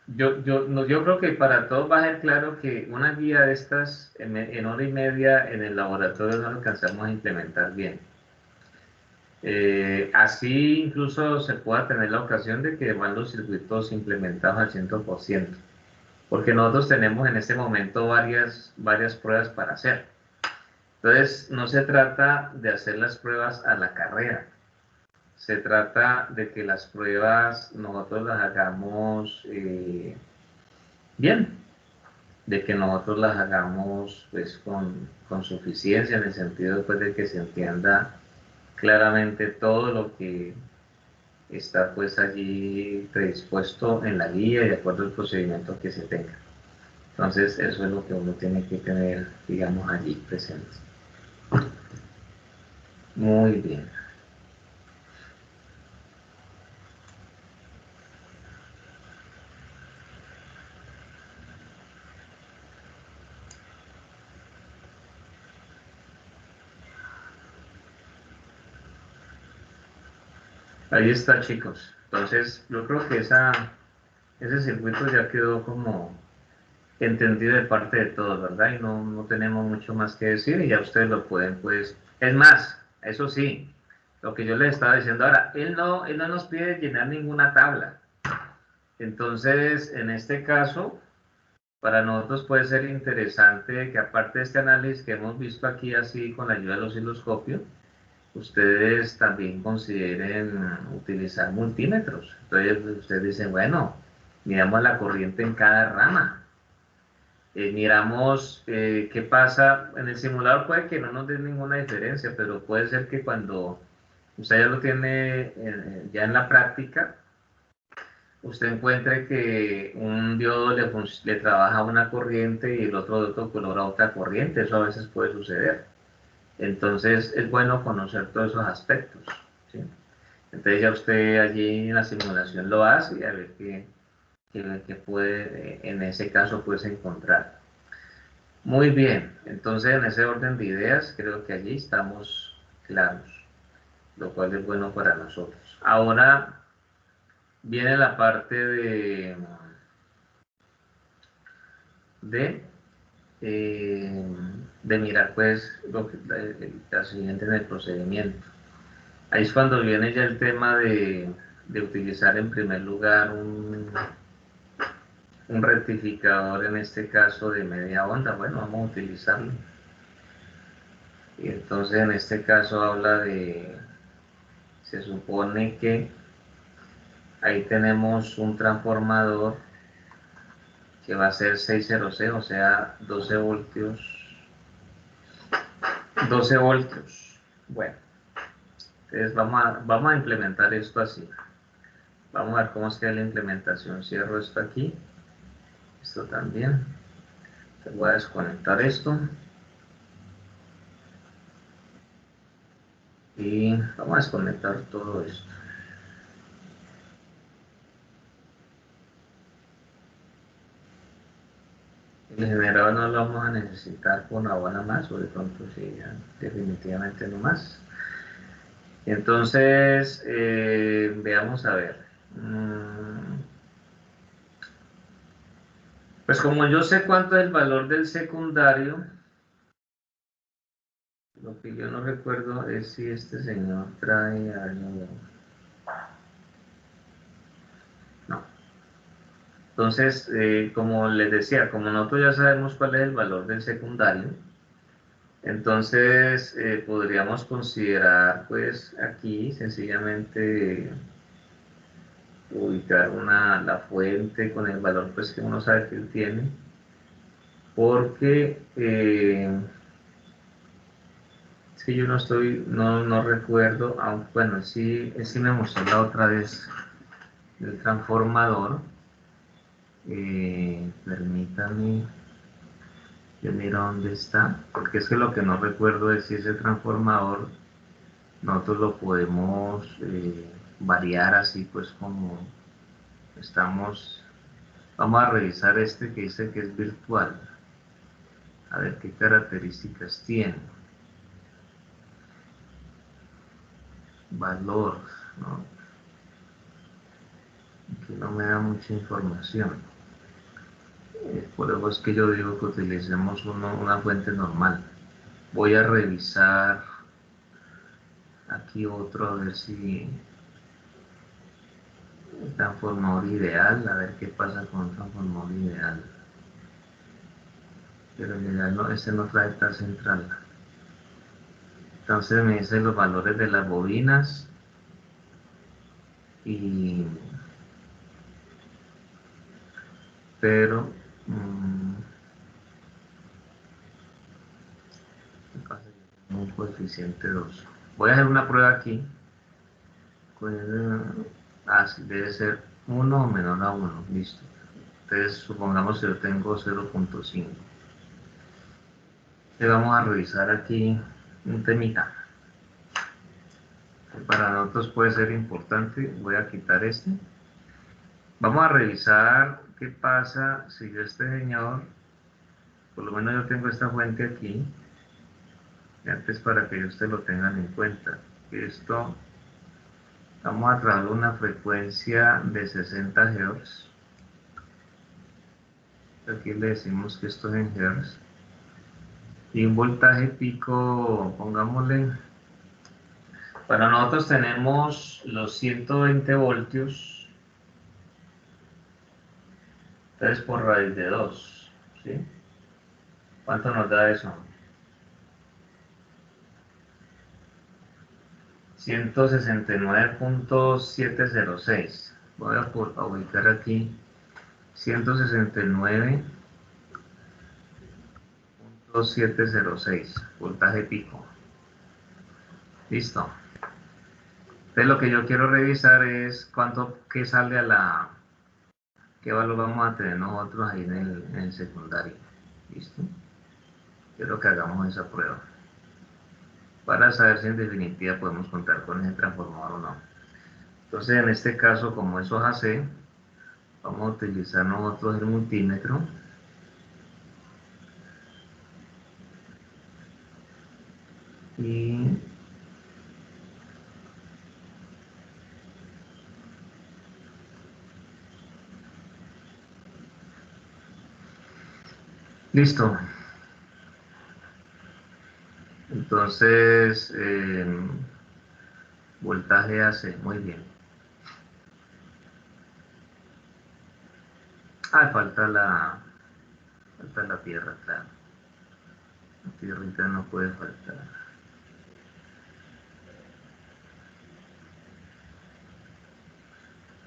[SPEAKER 1] yo creo que para todos va a ser claro que una guía de estas en hora y media en el laboratorio no lo alcanzamos a implementar bien. Así incluso se pueda tener la ocasión de que van los circuitos implementados al 100%, porque nosotros tenemos en este momento varias pruebas para hacer. Entonces, no se trata de hacer las pruebas a la carrera, se trata de que las pruebas nosotros las hagamos bien, de que nosotros las hagamos pues, con suficiencia, en el sentido pues, de que se entienda claramente todo lo que está pues allí predispuesto en la guía y de acuerdo al procedimiento que se tenga. Entonces eso es lo que uno tiene que tener, digamos, allí presente. Muy bien. Ahí está, chicos. Entonces yo creo que ese circuito ya quedó como entendido de parte de todos, ¿verdad? Y no tenemos mucho más que decir y ya ustedes lo pueden, pues... Es más, eso sí, lo que yo les estaba diciendo ahora, él no nos pide llenar ninguna tabla. Entonces, en este caso, para nosotros puede ser interesante que aparte de este análisis que hemos visto aquí así con la ayuda del osciloscopio, ustedes también consideren utilizar multímetros. Entonces ustedes dicen, bueno, miramos la corriente en cada rama, miramos qué pasa en el simulador. Puede que no nos dé ninguna diferencia, pero puede ser que cuando usted ya lo tiene ya en la práctica, usted encuentre que un diodo le trabaja una corriente y el otro diodo color a otra corriente. Eso a veces puede suceder. Entonces es bueno conocer todos esos aspectos, ¿sí? Entonces ya usted allí en la simulación lo hace y a ver qué puede, en ese caso, puedes encontrar. Muy bien, entonces en ese orden de ideas creo que allí estamos claros, lo cual es bueno para nosotros. Ahora viene la parte de, de mirar pues la siguiente en el procedimiento. Ahí es cuando viene ya el tema de utilizar en primer lugar un rectificador, en este caso de media onda. Bueno, vamos a utilizarlo. Y entonces en este caso habla se supone que ahí tenemos un transformador que va a ser 600, o sea, 12 voltios. 12 voltios. Bueno, entonces vamos a implementar esto así. Vamos a ver cómo es que es la implementación. Cierro esto aquí. Esto también. Te voy a desconectar esto. Y vamos a desconectar todo esto. El generador no lo vamos a necesitar por una buena más, o de pronto sí, ya, definitivamente no más. Entonces, veamos a ver. Pues como yo sé cuánto es el valor del secundario, lo que yo no recuerdo es si este señor trae algo. No. Entonces, como les decía, como nosotros ya sabemos cuál es el valor del secundario, entonces podríamos considerar pues aquí sencillamente ubicar la fuente con el valor pues que uno sabe que él tiene, porque si yo no recuerdo, aunque bueno, sí me mostró la otra vez el transformador. Permítame, yo miro dónde está, porque es que lo que no recuerdo es si ese transformador nosotros lo podemos variar así pues como estamos. Vamos a revisar este que dice que es virtual, a ver qué características tiene. Valor, ¿no? Aquí no me da mucha información. Por eso es que yo digo que utilicemos una fuente normal. Voy a revisar aquí otro, a ver si el transformador ideal, a ver qué pasa con el transformador ideal. Pero el ideal no, este no trae tal central. Entonces me dice los valores de las bobinas y pero un coeficiente 2. Voy a hacer una prueba aquí. Sí, debe ser 1 o menor a 1, listo. Entonces supongamos que yo tengo 0.5. Y vamos a revisar aquí un temita que para nosotros puede ser importante. Voy a quitar este. Vamos a revisar qué pasa si yo este señor, por lo menos yo tengo esta fuente aquí, y antes para que ustedes lo tengan en cuenta. Esto, vamos a trabajar una frecuencia de 60 Hz. Aquí le decimos que esto es en Hz. Y un voltaje pico, pongámosle, para nosotros tenemos los 120 voltios, entonces por raíz de 2, ¿sí? ¿Cuánto nos da eso? 169.706. Voy a ubicar aquí 169.706 voltaje pico. Listo. Entonces lo que yo quiero revisar es qué sale qué valor vamos a tener nosotros ahí en el secundario. Listo. Quiero que hagamos esa prueba para saber si en definitiva podemos contar con ese transformador o no. Entonces en este caso, como eso es AC, vamos a utilizar nosotros el multímetro. Y listo. Entonces, voltaje AC, muy bien. Falta la tierra, claro. La tierrita no puede faltar.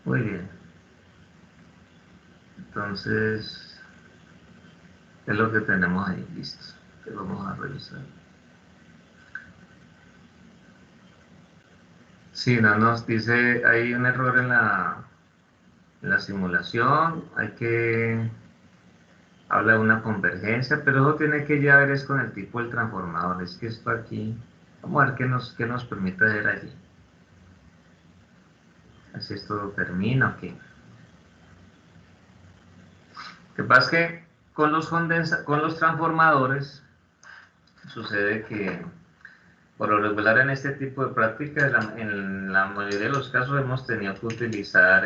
[SPEAKER 1] Muy bien. Entonces, es lo que tenemos ahí, listo. Que vamos a revisar. Sí, no nos dice, hay un error en la simulación, habla de una convergencia, pero eso tiene que ya ver es con el tipo del transformador. Es que esto aquí, vamos a ver qué nos permite ver allí. Así esto lo termina, ok. Lo que pasa es que con los transformadores sucede que por lo regular en este tipo de prácticas, en la mayoría de los casos hemos tenido que utilizar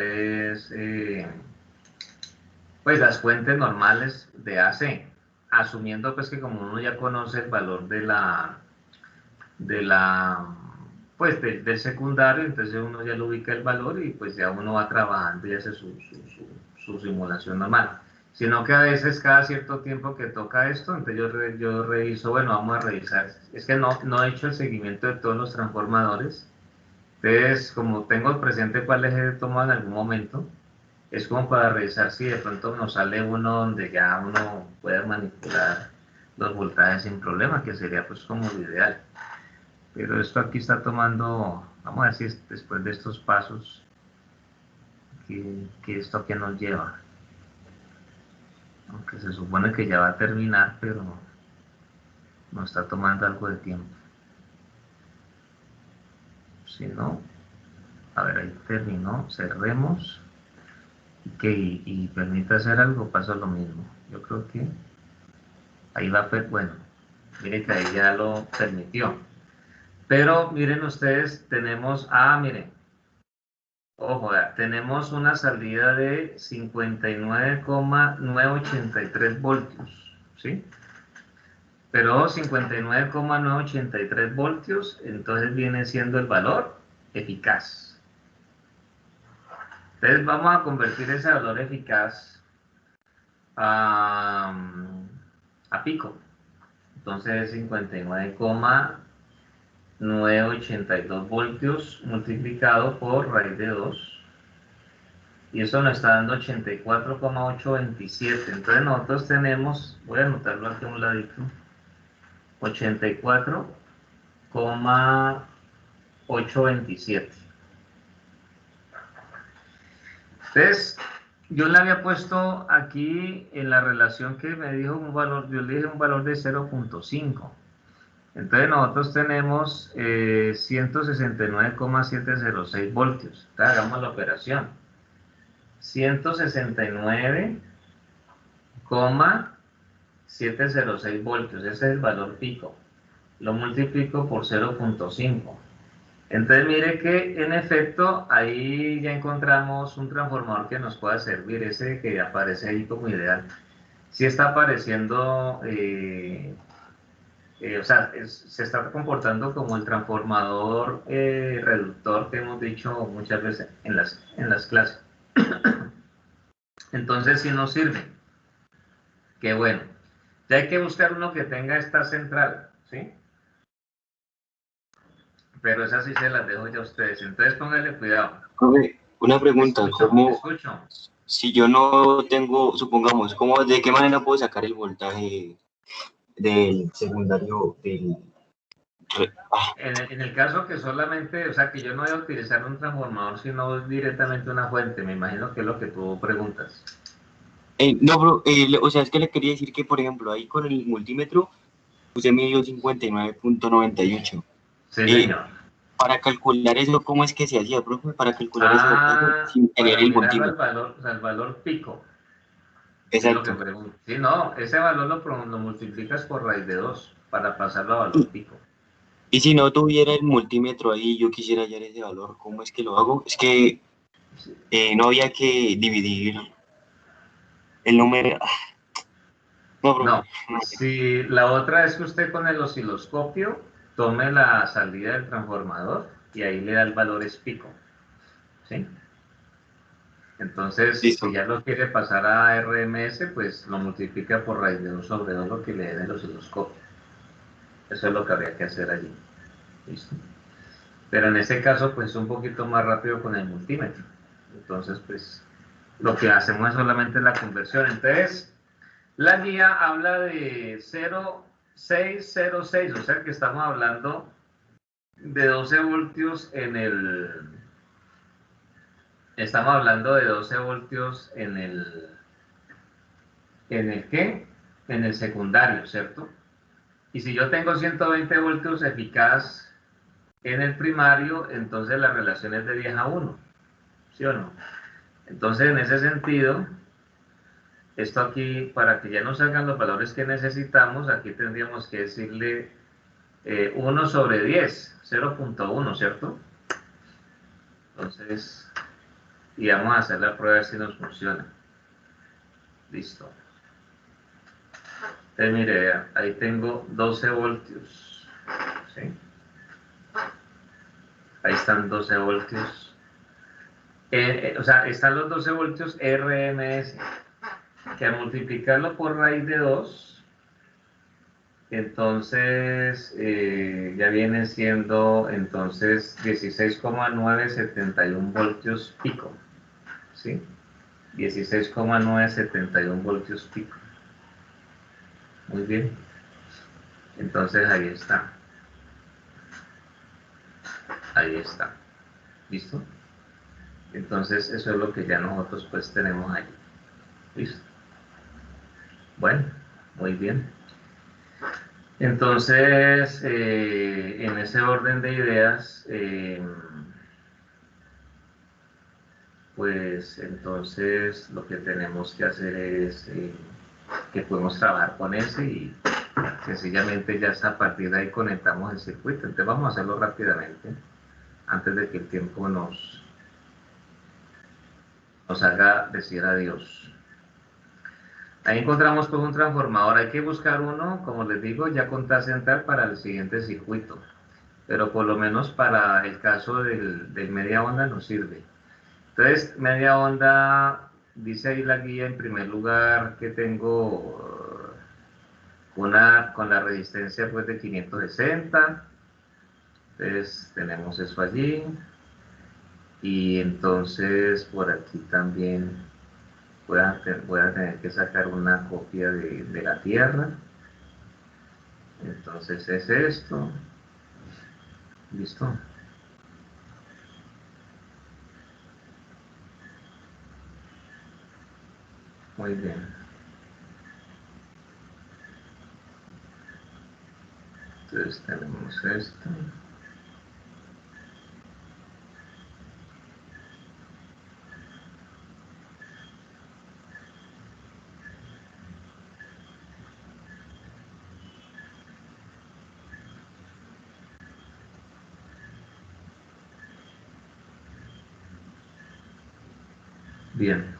[SPEAKER 1] pues las fuentes normales de AC, asumiendo pues que como uno ya conoce el valor de la pues del secundario, entonces uno ya lo ubica el valor y pues ya uno va trabajando y hace su simulación normal. Sino que a veces cada cierto tiempo que toca esto, entonces yo reviso, bueno, vamos a revisar. Es que no he hecho el seguimiento de todos los transformadores. Entonces, como tengo presente cuáles he tomado en algún momento, es como para revisar si de pronto nos sale uno donde ya uno pueda manipular los voltajes sin problema, que sería pues como lo ideal. Pero esto aquí está tomando, vamos a ver si después de estos pasos, que esto que nos lleva. Aunque se supone que ya va a terminar, pero nos está tomando algo de tiempo. Si no, a ver, ahí terminó, cerremos. Y permite hacer algo, pasa lo mismo. Yo creo que ahí va, bueno, mire que ahí ya lo permitió. Pero miren ustedes, tenemos, miren, ojo, tenemos una salida de 59,983 voltios, ¿sí? Pero 59,983 voltios, entonces viene siendo el valor eficaz. Entonces vamos a convertir ese valor eficaz a pico. Entonces 59,982 voltios multiplicado por raíz de 2. Y eso nos está dando 84,827. Entonces nosotros tenemos, voy a anotarlo aquí a un ladito, 84,827. Entonces, yo le había puesto aquí en la relación que me dijo un valor, yo le dije un valor de 0.5. Entonces nosotros tenemos 169,706 voltios. Entonces hagamos la operación. 169,706 voltios. Ese es el valor pico. Lo multiplico por 0.5. Entonces mire que en efecto ahí ya encontramos un transformador que nos pueda servir, ese que aparece ahí como ideal. Sí está apareciendo, o sea, se está comportando como el transformador reductor que hemos dicho muchas veces en las clases. Entonces sí nos sirve. Qué bueno. Ya hay que buscar uno que tenga esta central, ¿sí? Pero esas sí se las dejo ya a ustedes. Entonces pónganle cuidado.
[SPEAKER 5] Profe, una pregunta, ¿cómo,
[SPEAKER 1] Escucho.
[SPEAKER 5] si yo no tengo, supongamos, de qué manera puedo sacar el voltaje del secundario
[SPEAKER 1] En el caso que solamente, o sea, que yo no voy a utilizar un transformador, sino directamente una fuente, me imagino que es lo que tú preguntas.
[SPEAKER 5] no, bro, o sea, es que le quería decir que, por ejemplo, ahí con el multímetro puse midió 59,98.
[SPEAKER 1] Sí, señor.
[SPEAKER 5] Para calcular eso, ¿cómo es que se hacía, profe? Para calcular ese voltaje sin tener
[SPEAKER 1] Para
[SPEAKER 5] el
[SPEAKER 1] mirarlo al
[SPEAKER 5] multímetro.
[SPEAKER 1] valor, o sea, el valor pico, es lo que
[SPEAKER 5] Exacto.
[SPEAKER 1] pregunto. Sí, no, ese valor lo multiplicas por raíz de 2 para pasarlo a valor pico.
[SPEAKER 5] Y si no tuviera el multímetro ahí, yo quisiera hallar ese valor, ¿cómo es que lo hago? Es que no había que dividir el número. No, profe.
[SPEAKER 1] No, si la otra es que usted con el osciloscopio tome la salida del transformador y ahí le da el valor es pico, ¿sí? Entonces, si
[SPEAKER 5] Listo.
[SPEAKER 1] ya lo quiere pasar a RMS, pues lo multiplica por raíz de 2 sobre 2 lo que le dé el osciloscopio. Eso es lo que habría que hacer allí. ¿Listo? Pero en ese caso, pues es un poquito más rápido con el multímetro. Entonces, pues lo que hacemos es solamente la conversión. Entonces, la guía habla de 0,606, o sea que estamos hablando de 12 voltios en el... Estamos hablando de 12 voltios en el... ¿En el qué? En el secundario, ¿cierto? Y si yo tengo 120 voltios eficaz en el primario, entonces la relación es de 10 a 1, ¿sí o no? Entonces, en ese sentido, esto aquí, para que ya nos salgan los valores que necesitamos, aquí tendríamos que decirle 1 sobre 10, 0.1, ¿cierto? Entonces, y vamos a hacer la prueba a ver si nos funciona. Listo. Entonces, mire, ahí tengo 12 voltios, ¿sí? Ahí están 12 voltios. O sea, están los 12 voltios RMS, que al multiplicarlo por raíz de 2, entonces ya viene siendo entonces 16,971 voltios pico, ¿sí? 16,971 voltios pico. Muy bien. Entonces ahí está. Ahí está. ¿Listo? Entonces eso es lo que ya nosotros pues tenemos ahí. ¿Listo? Bueno, muy bien. Entonces, en ese orden de ideas, pues entonces lo que tenemos que hacer es que podemos trabajar con ese y sencillamente ya a partir de ahí conectamos el circuito. Entonces vamos a hacerlo rápidamente antes de que el tiempo nos haga decir adiós. Ahí encontramos pues un transformador. Hay que buscar uno, como les digo, ya con tasa central para el siguiente circuito, pero por lo menos para el caso del media onda nos sirve. Entonces, media onda, dice ahí la guía en primer lugar que tengo con la resistencia pues de 560. Entonces tenemos eso allí. Y entonces por aquí también voy a tener que sacar una copia de la tierra. Entonces es esto. Listo. Muy bien. Entonces tenemos esto. Bien.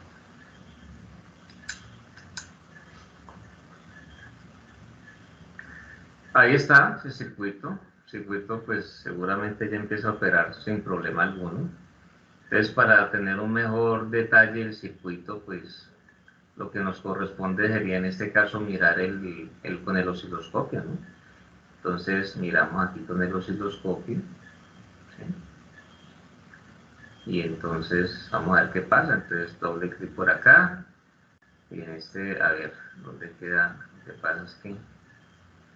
[SPEAKER 1] Ahí está ese circuito. El circuito pues seguramente ya empieza a operar sin problema alguno. Entonces para tener un mejor detalle del circuito pues lo que nos corresponde sería en este caso mirar con el osciloscopio, ¿no? Entonces miramos aquí con el osciloscopio, ¿sí? Y entonces vamos a ver qué pasa. Entonces doble clic por acá y en a ver, ¿dónde queda? Lo que pasa es que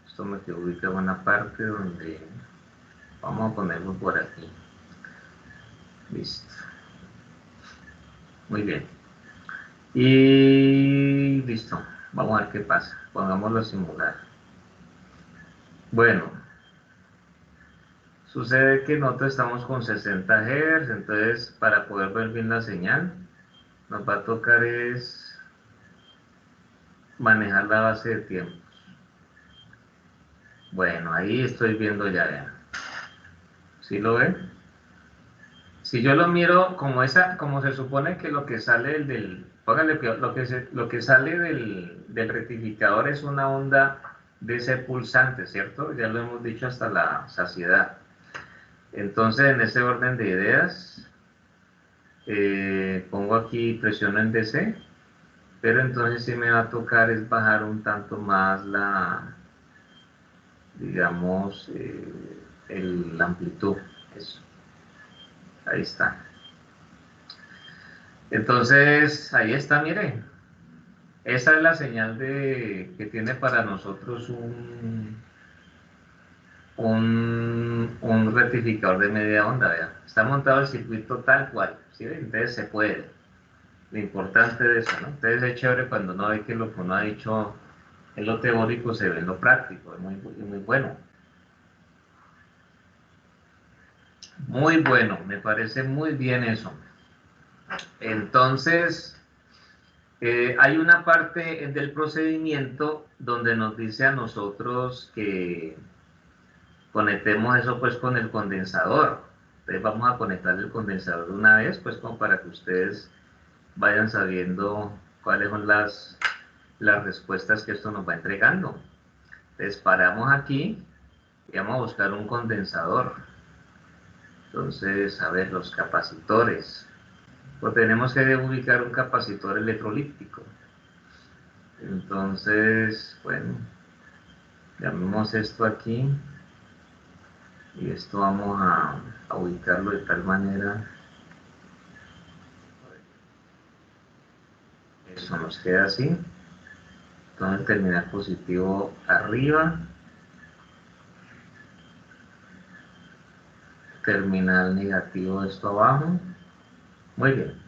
[SPEAKER 1] esto me ubica una parte donde vamos a ponerlo por aquí. Listo. Muy bien. Y listo. Vamos a ver qué pasa. Pongámoslo a simular. Bueno. Sucede que nosotros estamos con 60 Hz, entonces para poder ver bien la señal, nos va a tocar es manejar la base de tiempos. Bueno, ahí estoy viendo ya, vean. ¿Sí lo ven? Si yo lo miro como se supone que lo que sale póngale que lo que sale del rectificador es una onda DC pulsante, ¿cierto? Ya lo hemos dicho hasta la saciedad. Entonces, en ese orden de ideas, pongo aquí, presiono en DC, pero entonces sí me va a tocar es bajar un tanto más digamos, la amplitud. Eso. Ahí está. Entonces, ahí está, miren. Esa es la señal que tiene para nosotros un rectificador de media onda, ¿vea? Está montado el circuito tal cual, ¿sí? Entonces se puede. Lo importante de eso, ¿no? Entonces es chévere cuando uno ve que lo que uno ha dicho en lo teórico se ve en lo práctico, es muy bueno. Muy bueno, me parece muy bien eso. Entonces, hay una parte del procedimiento donde nos dice a nosotros que conectemos eso pues con el condensador. Entonces vamos a conectar el condensador de una vez, pues como para que ustedes vayan sabiendo cuáles son las respuestas que esto nos va entregando. Entonces paramos aquí y vamos a buscar un condensador. Entonces, a ver, los capacitores. Pues tenemos que ubicar un capacitor electrolítico. Entonces, bueno, llamemos esto aquí. Y esto vamos a ubicarlo de tal manera. Eso nos queda así. Entonces, el terminal positivo arriba. Terminal negativo esto abajo. Muy bien.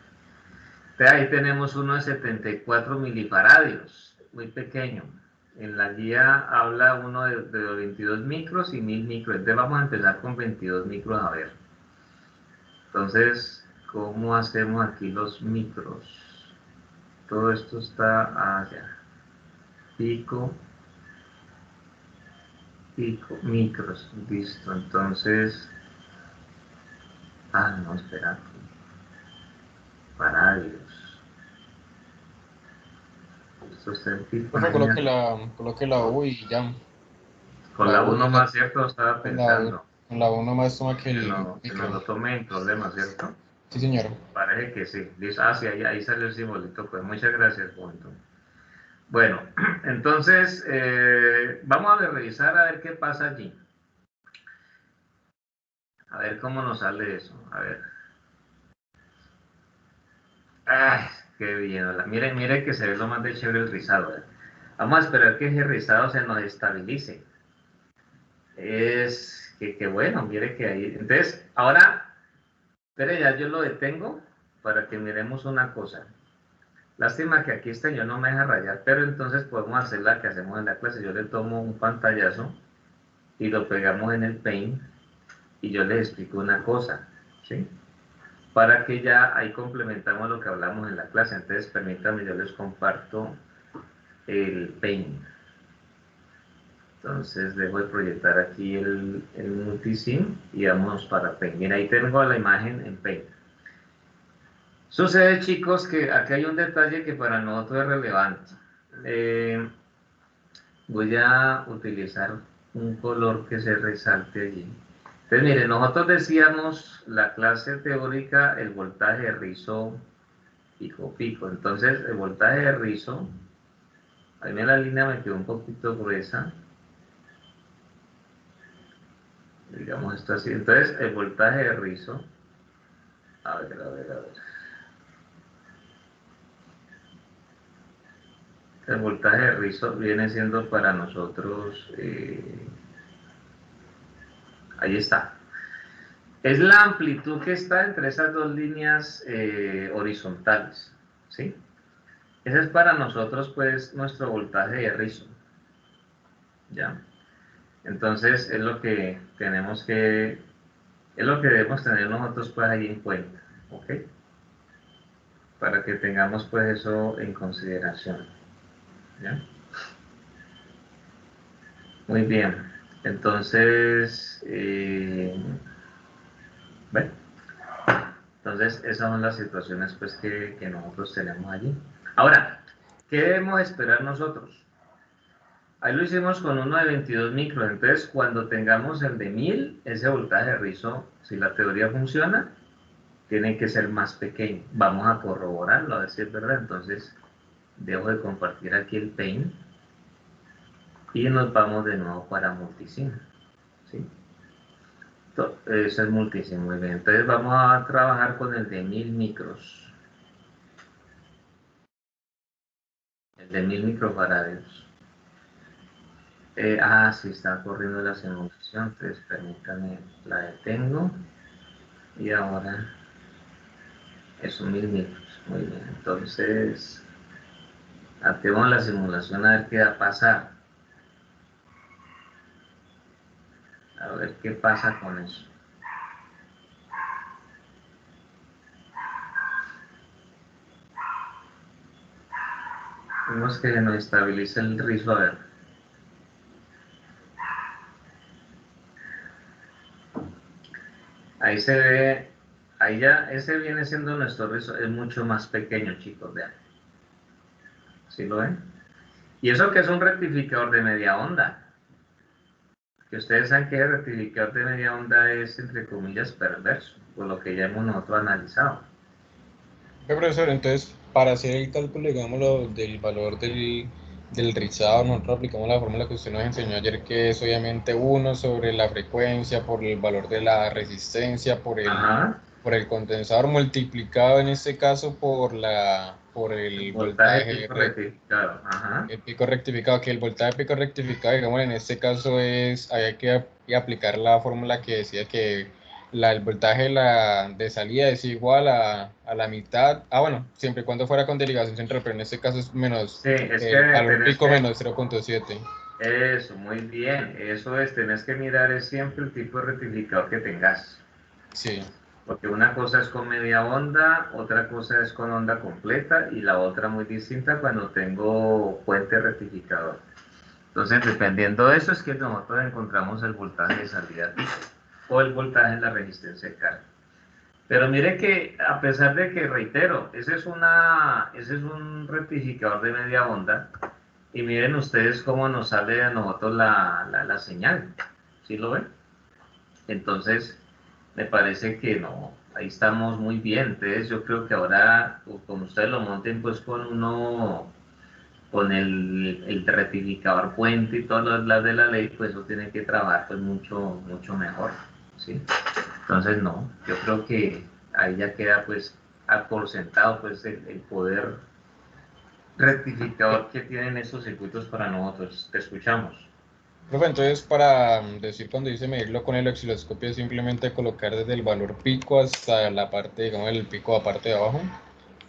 [SPEAKER 1] Ahí tenemos uno de 74 milifaradios, muy pequeño. En la guía habla uno de 22 micros y 1000 micros. Entonces vamos a empezar con 22 micros a ver. Entonces, ¿cómo hacemos aquí los micros? Todo esto está allá. Pico, micros. Listo. Entonces, no, espera. Faradios. Esto está en pico.
[SPEAKER 3] Profe, coloque la U y ya.
[SPEAKER 1] Con la 1 más, ¿cierto? Estaba
[SPEAKER 3] Con la U,
[SPEAKER 1] pensando.
[SPEAKER 3] con la U nomás toma que el
[SPEAKER 1] Que no lo tome en problema, ¿cierto?
[SPEAKER 3] Sí, señor.
[SPEAKER 1] Parece que sí. Dice, sí, ahí sale el simbolito. Pues muchas gracias, punto. Bueno, entonces, vamos a revisar a ver qué pasa allí. A ver cómo nos sale eso. A ver. ¡Ay, qué bien! Mire que se ve lo más de chévere el rizado. Vamos a esperar que ese rizado se nos estabilice. Es que bueno, mire que ahí. Entonces, ahora, espere, ya yo lo detengo para que miremos una cosa. Lástima que aquí yo no me deja rayar, pero entonces podemos hacer la que hacemos en la clase. Yo le tomo un pantallazo y lo pegamos en el Paint y yo les explico una cosa, ¿sí? Para que ya ahí complementamos lo que hablamos en la clase. Entonces, permítanme, yo les comparto el Paint. Entonces, dejo de proyectar aquí el multisim y vamos para Paint. Mira, ahí tengo la imagen en Paint. Sucede, chicos, que aquí hay un detalle que para nosotros es relevante. Voy a utilizar un color que se resalte allí. Entonces, miren, nosotros decíamos la clase teórica, el voltaje de rizo pico. Entonces, el voltaje de rizo, ahí me la línea me quedó un poquito gruesa. Digamos esto así. Entonces, el voltaje de rizo, a ver. El voltaje de rizo viene siendo para nosotros, ahí está. Es la amplitud que está entre esas dos líneas horizontales, ¿sí? Ese es para nosotros, pues, nuestro voltaje de rizo, ¿ya? Entonces, es lo que tenemos que, es lo que debemos tener nosotros, pues, ahí en cuenta, ¿ok? Para que tengamos, pues, eso en consideración, ¿ya? Muy bien. Entonces, bueno, entonces esas son las situaciones pues que nosotros tenemos allí. Ahora, ¿qué debemos esperar nosotros? Ahí lo hicimos con uno de 22 micros, entonces cuando tengamos el de 1000, ese voltaje de rizo, si la teoría funciona, tiene que ser más pequeño. Vamos a corroborarlo, a ver si es verdad. Entonces, dejo de compartir aquí el Paint y nos vamos de nuevo para Multisim, ¿sí? Eso es multisim, muy bien. Entonces vamos a trabajar con el de 1000 micros. El de 1000 microfaradios. Sí, está corriendo la simulación. Entonces permítanme, la detengo. Y ahora es un 1000 micros. Muy bien. Entonces, activamos la simulación a ver qué va a pasar. A ver qué pasa con eso. Vemos que nos estabiliza el rizo. A ver. Ahí se ve, ahí ya, ese viene siendo nuestro rizo, es mucho más pequeño, chicos, vean. ¿Sí lo ven? Y eso que es un rectificador de media onda. que ustedes saben que el rectificador de media onda es, entre comillas, perverso, por lo que ya hemos nosotros analizado.
[SPEAKER 3] Profesor, entonces, para hacer el cálculo, digámoslo, del valor del rizado, nosotros aplicamos la fórmula que usted nos enseñó ayer, que es obviamente 1 sobre la frecuencia, por el valor de la resistencia,
[SPEAKER 1] Ajá,
[SPEAKER 3] por el condensador, multiplicado en este caso por
[SPEAKER 1] el
[SPEAKER 3] el
[SPEAKER 1] voltaje
[SPEAKER 3] voltaje,
[SPEAKER 1] pico rectificado, ajá,
[SPEAKER 3] el pico rectificado, que el voltaje pico rectificado, digamos, en este caso hay que aplicar la fórmula que decía que el voltaje de salida es igual a la mitad, bueno, siempre y cuando fuera con derivación central, pero en este caso es menos,
[SPEAKER 1] sí, es que
[SPEAKER 3] el valor
[SPEAKER 1] tenés
[SPEAKER 3] pico
[SPEAKER 1] que,
[SPEAKER 3] menos 0.7.
[SPEAKER 1] eso, muy bien, eso es, tenés que mirar es siempre el tipo de rectificador que tengas.
[SPEAKER 3] Sí,
[SPEAKER 1] Porque una cosa es con media onda, otra cosa es con onda completa y la otra muy distinta cuando tengo puente rectificador. Entonces, dependiendo de eso es que nosotros encontramos el voltaje de salida o el voltaje en la resistencia de carga. Pero mire que a pesar de que, reitero, ese es un rectificador de media onda y miren ustedes cómo nos sale a nosotros la señal. ¿Sí lo ven? Entonces, me parece que no, ahí estamos muy bien. Entonces, yo creo que ahora, como ustedes lo monten, pues con el rectificador puente y todas las de la ley, pues eso tiene que trabajar pues mucho mejor, ¿sí? Entonces, no, yo creo que ahí ya queda pues aporcentado pues el poder rectificador que tienen esos circuitos para nosotros. Te escuchamos.
[SPEAKER 3] profe, entonces para decir cuando dice medirlo con el osciloscopio es simplemente colocar desde el valor pico hasta la parte, digamos, el pico a parte de abajo,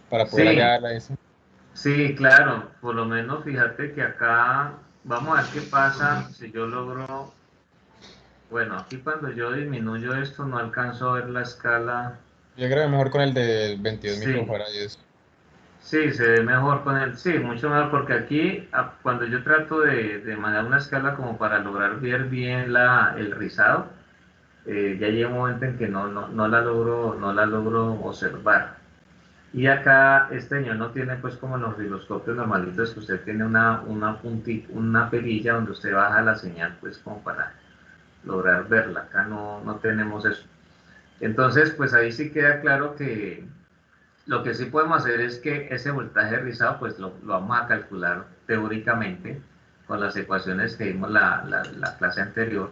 [SPEAKER 3] para poder
[SPEAKER 1] Sí,
[SPEAKER 3] hallar eso.
[SPEAKER 1] sí, claro, por lo menos fíjate que acá vamos a ver qué pasa si yo logro, bueno, aquí cuando yo disminuyo esto no alcanzo a ver la escala,
[SPEAKER 3] Yo creo que mejor con el de 22
[SPEAKER 1] sí,
[SPEAKER 3] microfarads.
[SPEAKER 1] sí, se ve mejor con el, sí, mucho mejor porque aquí cuando yo trato de manejar una escala como para lograr ver bien el rizado, ya llega un momento en que no la logro observar. Y acá este señor no tiene pues como los osciloscopios normalitos que usted tiene una perilla donde usted baja la señal pues como para lograr verla. Acá no tenemos eso. Entonces pues ahí sí queda claro que lo que sí podemos hacer es que ese voltaje rizado pues lo vamos a calcular teóricamente con las ecuaciones que vimos la clase anterior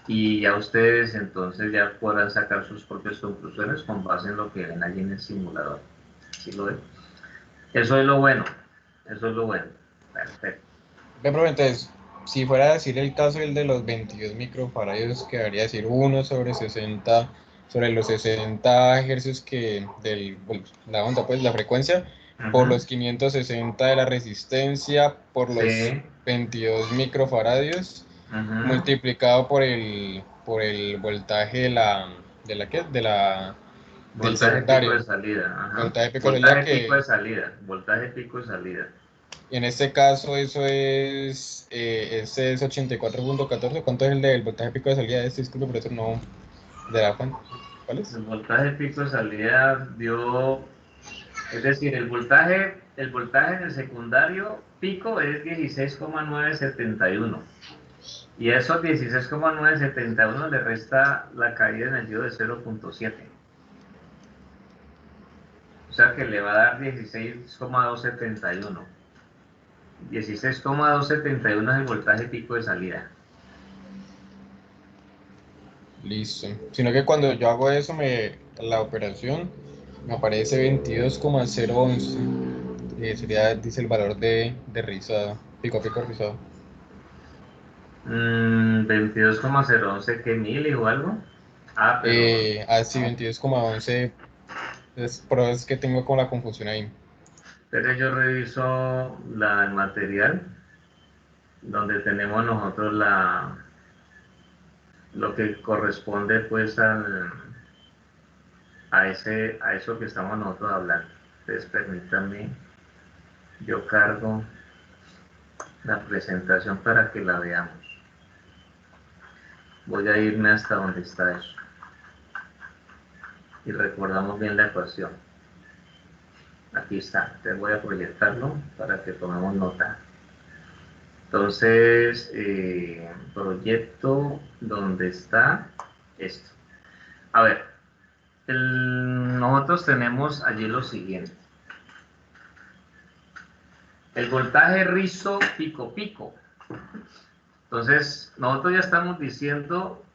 [SPEAKER 1] y ya ustedes entonces ya podrán sacar sus propias conclusiones con base en lo que ven allí en el simulador. ¿Sí lo ven? Eso es lo bueno. Eso es lo bueno. Perfecto.
[SPEAKER 3] Ve, profe, entonces, si fuera a decir el caso el de los 22 microfarads, quedaría decir 1 sobre 60, sobre los 60 hercios bueno, la onda, pues la frecuencia, por
[SPEAKER 1] Ujú.
[SPEAKER 3] los 560 de la resistencia, por los
[SPEAKER 1] Sí.
[SPEAKER 3] 22 microfaradios,
[SPEAKER 1] Ujú.
[SPEAKER 3] multiplicado por el voltaje ¿qué? Del
[SPEAKER 1] Voltaje pico de
[SPEAKER 3] secundario,
[SPEAKER 1] salida. Ajá.
[SPEAKER 3] voltaje pico de salida
[SPEAKER 1] Voltaje pico de
[SPEAKER 3] que
[SPEAKER 1] salida. Voltaje pico de salida.
[SPEAKER 3] en este caso, ese es 84.14. ¿Cuánto es el del voltaje pico de salida de este? Disculpe, por eso no. ¿De la cuánto? ¿Cuál es?
[SPEAKER 1] El voltaje pico de salida dio, es decir, el voltaje en el secundario pico es 16,971. Y a esos 16,971 le resta la caída en el diodo de 0,7. O sea que le va a dar 16,271. 16,271 es el voltaje pico de salida.
[SPEAKER 3] Listo. Sino que cuando yo hago eso, la operación me aparece 22,011. Dice el valor de rizado. Pico a pico rizado.
[SPEAKER 1] 22,011 que mil o algo. Ah, pero
[SPEAKER 3] Sí, 22,11. Pero es que tengo como la confusión ahí.
[SPEAKER 1] yo reviso el material donde tenemos nosotros lo que corresponde pues a eso que estamos nosotros hablando. Entonces permítanme, yo cargo la presentación para que la veamos. Voy a irme hasta donde está eso y recordamos bien la ecuación. Aquí está, te voy a proyectarlo para que tomemos nota. Entonces, proyecto, ¿dónde está esto? A ver, nosotros tenemos allí lo siguiente. El voltaje rizo pico pico. Entonces, nosotros ya estamos diciendo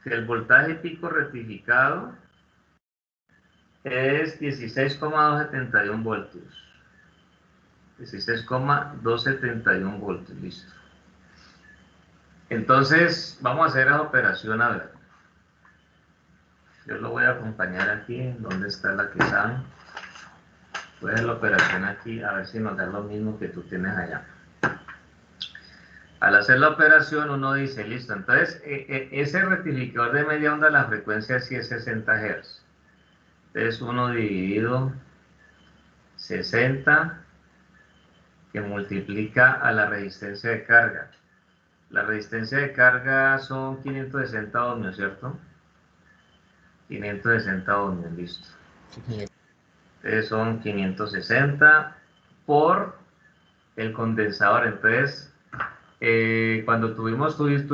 [SPEAKER 1] que el voltaje pico rectificado es 16,271 voltios. 16,271 voltios, listo. Entonces, vamos a hacer la operación, a ver. Yo lo voy a acompañar aquí, ¿dónde está la que sabe? Voy a hacer la operación aquí, a ver si nos da lo mismo que tú tienes allá. Al hacer la operación, uno dice, listo, entonces, ese rectificador de media onda, la frecuencia sí es 60 Hz. Entonces, 1 dividido 60, que multiplica a la resistencia de carga. La resistencia de carga son 560 ohmios, ¿cierto? 560 ohmios, listo.
[SPEAKER 3] Sí, señor.
[SPEAKER 1] Entonces son 560 por el condensador. Entonces, cuando tú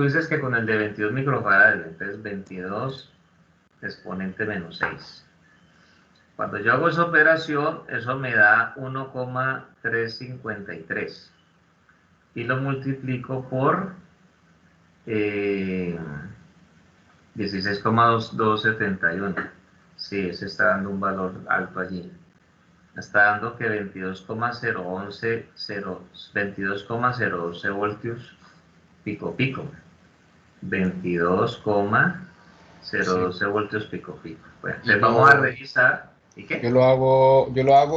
[SPEAKER 1] dices que con el de 22 microfarads, entonces 22 exponente menos 6. Cuando yo hago esa operación, eso me da 1,353. Y lo multiplico por 16,271. Sí, ese está dando un valor alto allí. Está dando que 22,012 voltios pico pico. 22,012 voltios pico pico. Bueno, entonces vamos a revisar. ¿Y qué?
[SPEAKER 3] Yo lo hago,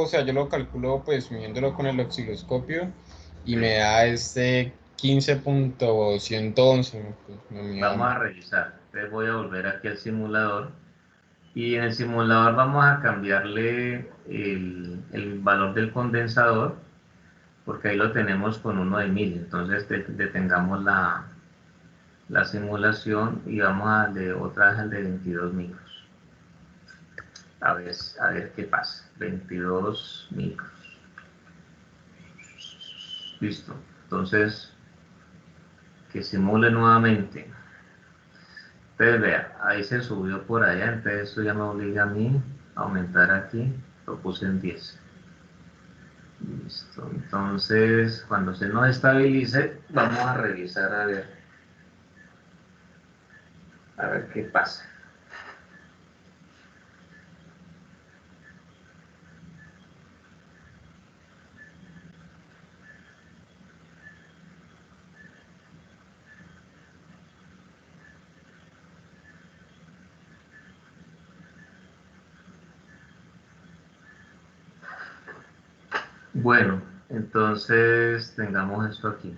[SPEAKER 3] o sea, yo lo calculo pues midiéndolo con el osciloscopio y
[SPEAKER 1] Sí.
[SPEAKER 3] me da 15,111. Pues,
[SPEAKER 1] Vamos a revisar. Entonces voy a volver aquí al simulador. Y en el simulador vamos a cambiarle el valor del condensador, porque ahí lo tenemos con 1 de 1000. Entonces detengamos la simulación y vamos a de otra vez al de 22 micros. A ver qué pasa. 22 micros. Listo. Entonces, que simule nuevamente. Entonces, vea, ahí se subió por allá. Entonces, eso ya me obliga a mí a aumentar aquí. Lo puse en 10. Listo. Entonces, cuando se nos estabilice, vamos a revisar a ver qué pasa. Bueno, entonces tengamos esto aquí.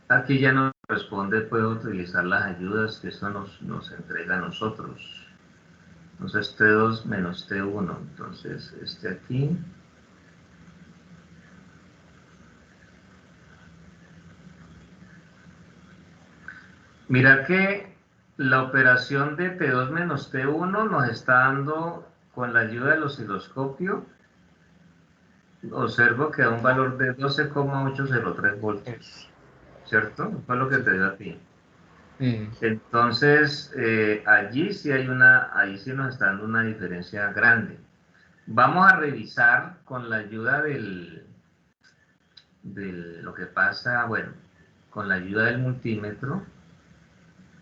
[SPEAKER 1] Aquí ya nos corresponde pues utilizar las ayudas que esto nos entrega a nosotros. Entonces T2 menos T1. Entonces este aquí. Mira que la operación de T2 menos T1 nos está dando con la ayuda del osciloscopio. Observo que da un valor de 12,803 voltios. ¿Cierto? Fue lo que te dio a ti. Entonces, allí sí ahí sí nos está dando una diferencia grande. Vamos a revisar con la ayuda lo que pasa, bueno, con la ayuda del multímetro,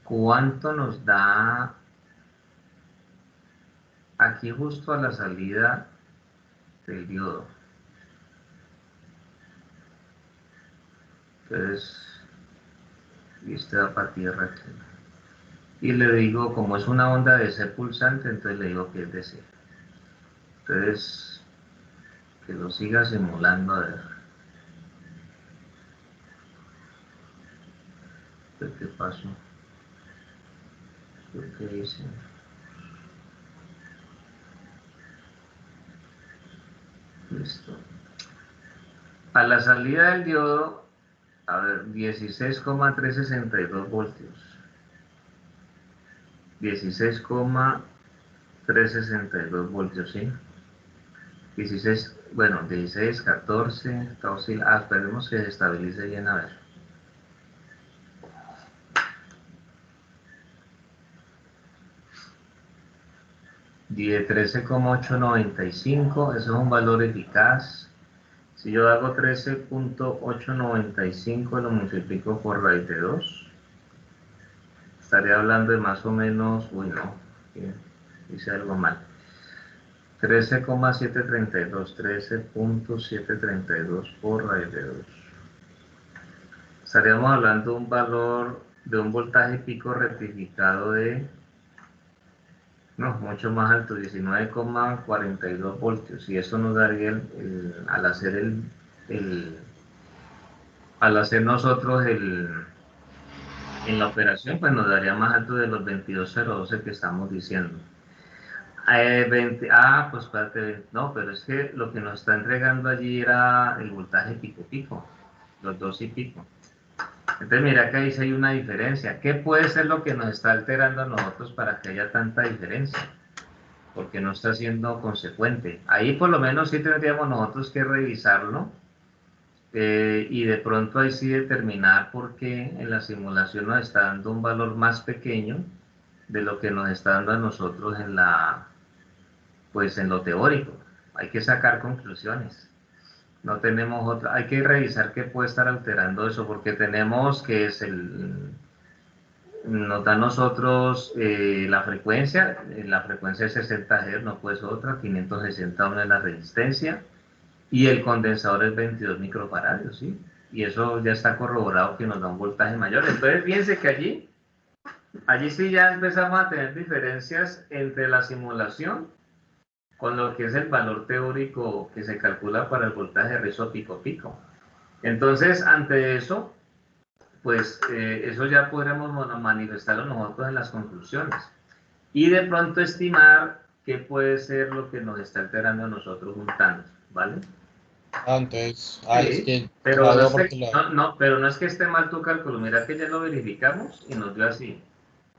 [SPEAKER 1] cuánto nos da aquí justo a la salida del diodo. Entonces, y este va para tierra aquí. Y le digo, como es una onda de C pulsante, entonces le digo que es de C. Entonces, que lo siga simulando a ver. ¿Qué pasó? ¿Qué dice? Listo. A la salida del diodo, a ver, 16,362 voltios. 16,362 voltios, ¿sí? 16, bueno, 16, 14, está oscilando. Esperemos que se estabilice bien, a ver. Die 13,895, eso es un valor eficaz. Si yo hago 13,895 lo multiplico por raíz de 2, estaría hablando de más o menos, uy no, hice algo mal. 13,732, 13.732 por raíz de 2. Estaríamos hablando de un valor, de un voltaje pico rectificado de, no, mucho más alto, 19,42 voltios. Y eso nos daría, al hacer nosotros en la operación, pues nos daría más alto de los 22,012 que estamos diciendo. Pues espérate, no, pero es que lo que nos está entregando allí era el voltaje pico, los 2 y pico. Entonces mira que ahí sí hay una diferencia. ¿Qué puede ser lo que nos está alterando a nosotros para que haya tanta diferencia? Porque no está siendo consecuente. Ahí por lo menos sí tendríamos nosotros que revisarlo, y de pronto ahí sí determinar por qué en la simulación nos está dando un valor más pequeño de lo que nos está dando a nosotros pues en lo teórico. Hay que sacar conclusiones. No tenemos otra, hay que revisar qué puede estar alterando eso, porque tenemos que nos da a nosotros la frecuencia es 60 Hz, no puede ser otra, 560 ohms es la resistencia, y el condensador es 22 microfaradios, ¿sí? Y eso ya está corroborado que nos da un voltaje mayor. Entonces, fíjense que allí sí ya empezamos a tener diferencias entre la simulación con lo que es el valor teórico que se calcula para el voltaje de rizo pico. Entonces, ante eso, pues eso ya podremos manifestarlo nosotros en las conclusiones. Y de pronto estimar qué puede ser lo que nos está alterando a nosotros un tanto, ¿vale?
[SPEAKER 3] Entonces, es
[SPEAKER 1] Sí,
[SPEAKER 3] que
[SPEAKER 1] pero
[SPEAKER 3] la
[SPEAKER 1] no,
[SPEAKER 3] duda porque
[SPEAKER 1] pero no es que esté mal tu cálculo. Mira que ya lo verificamos y nos dio así.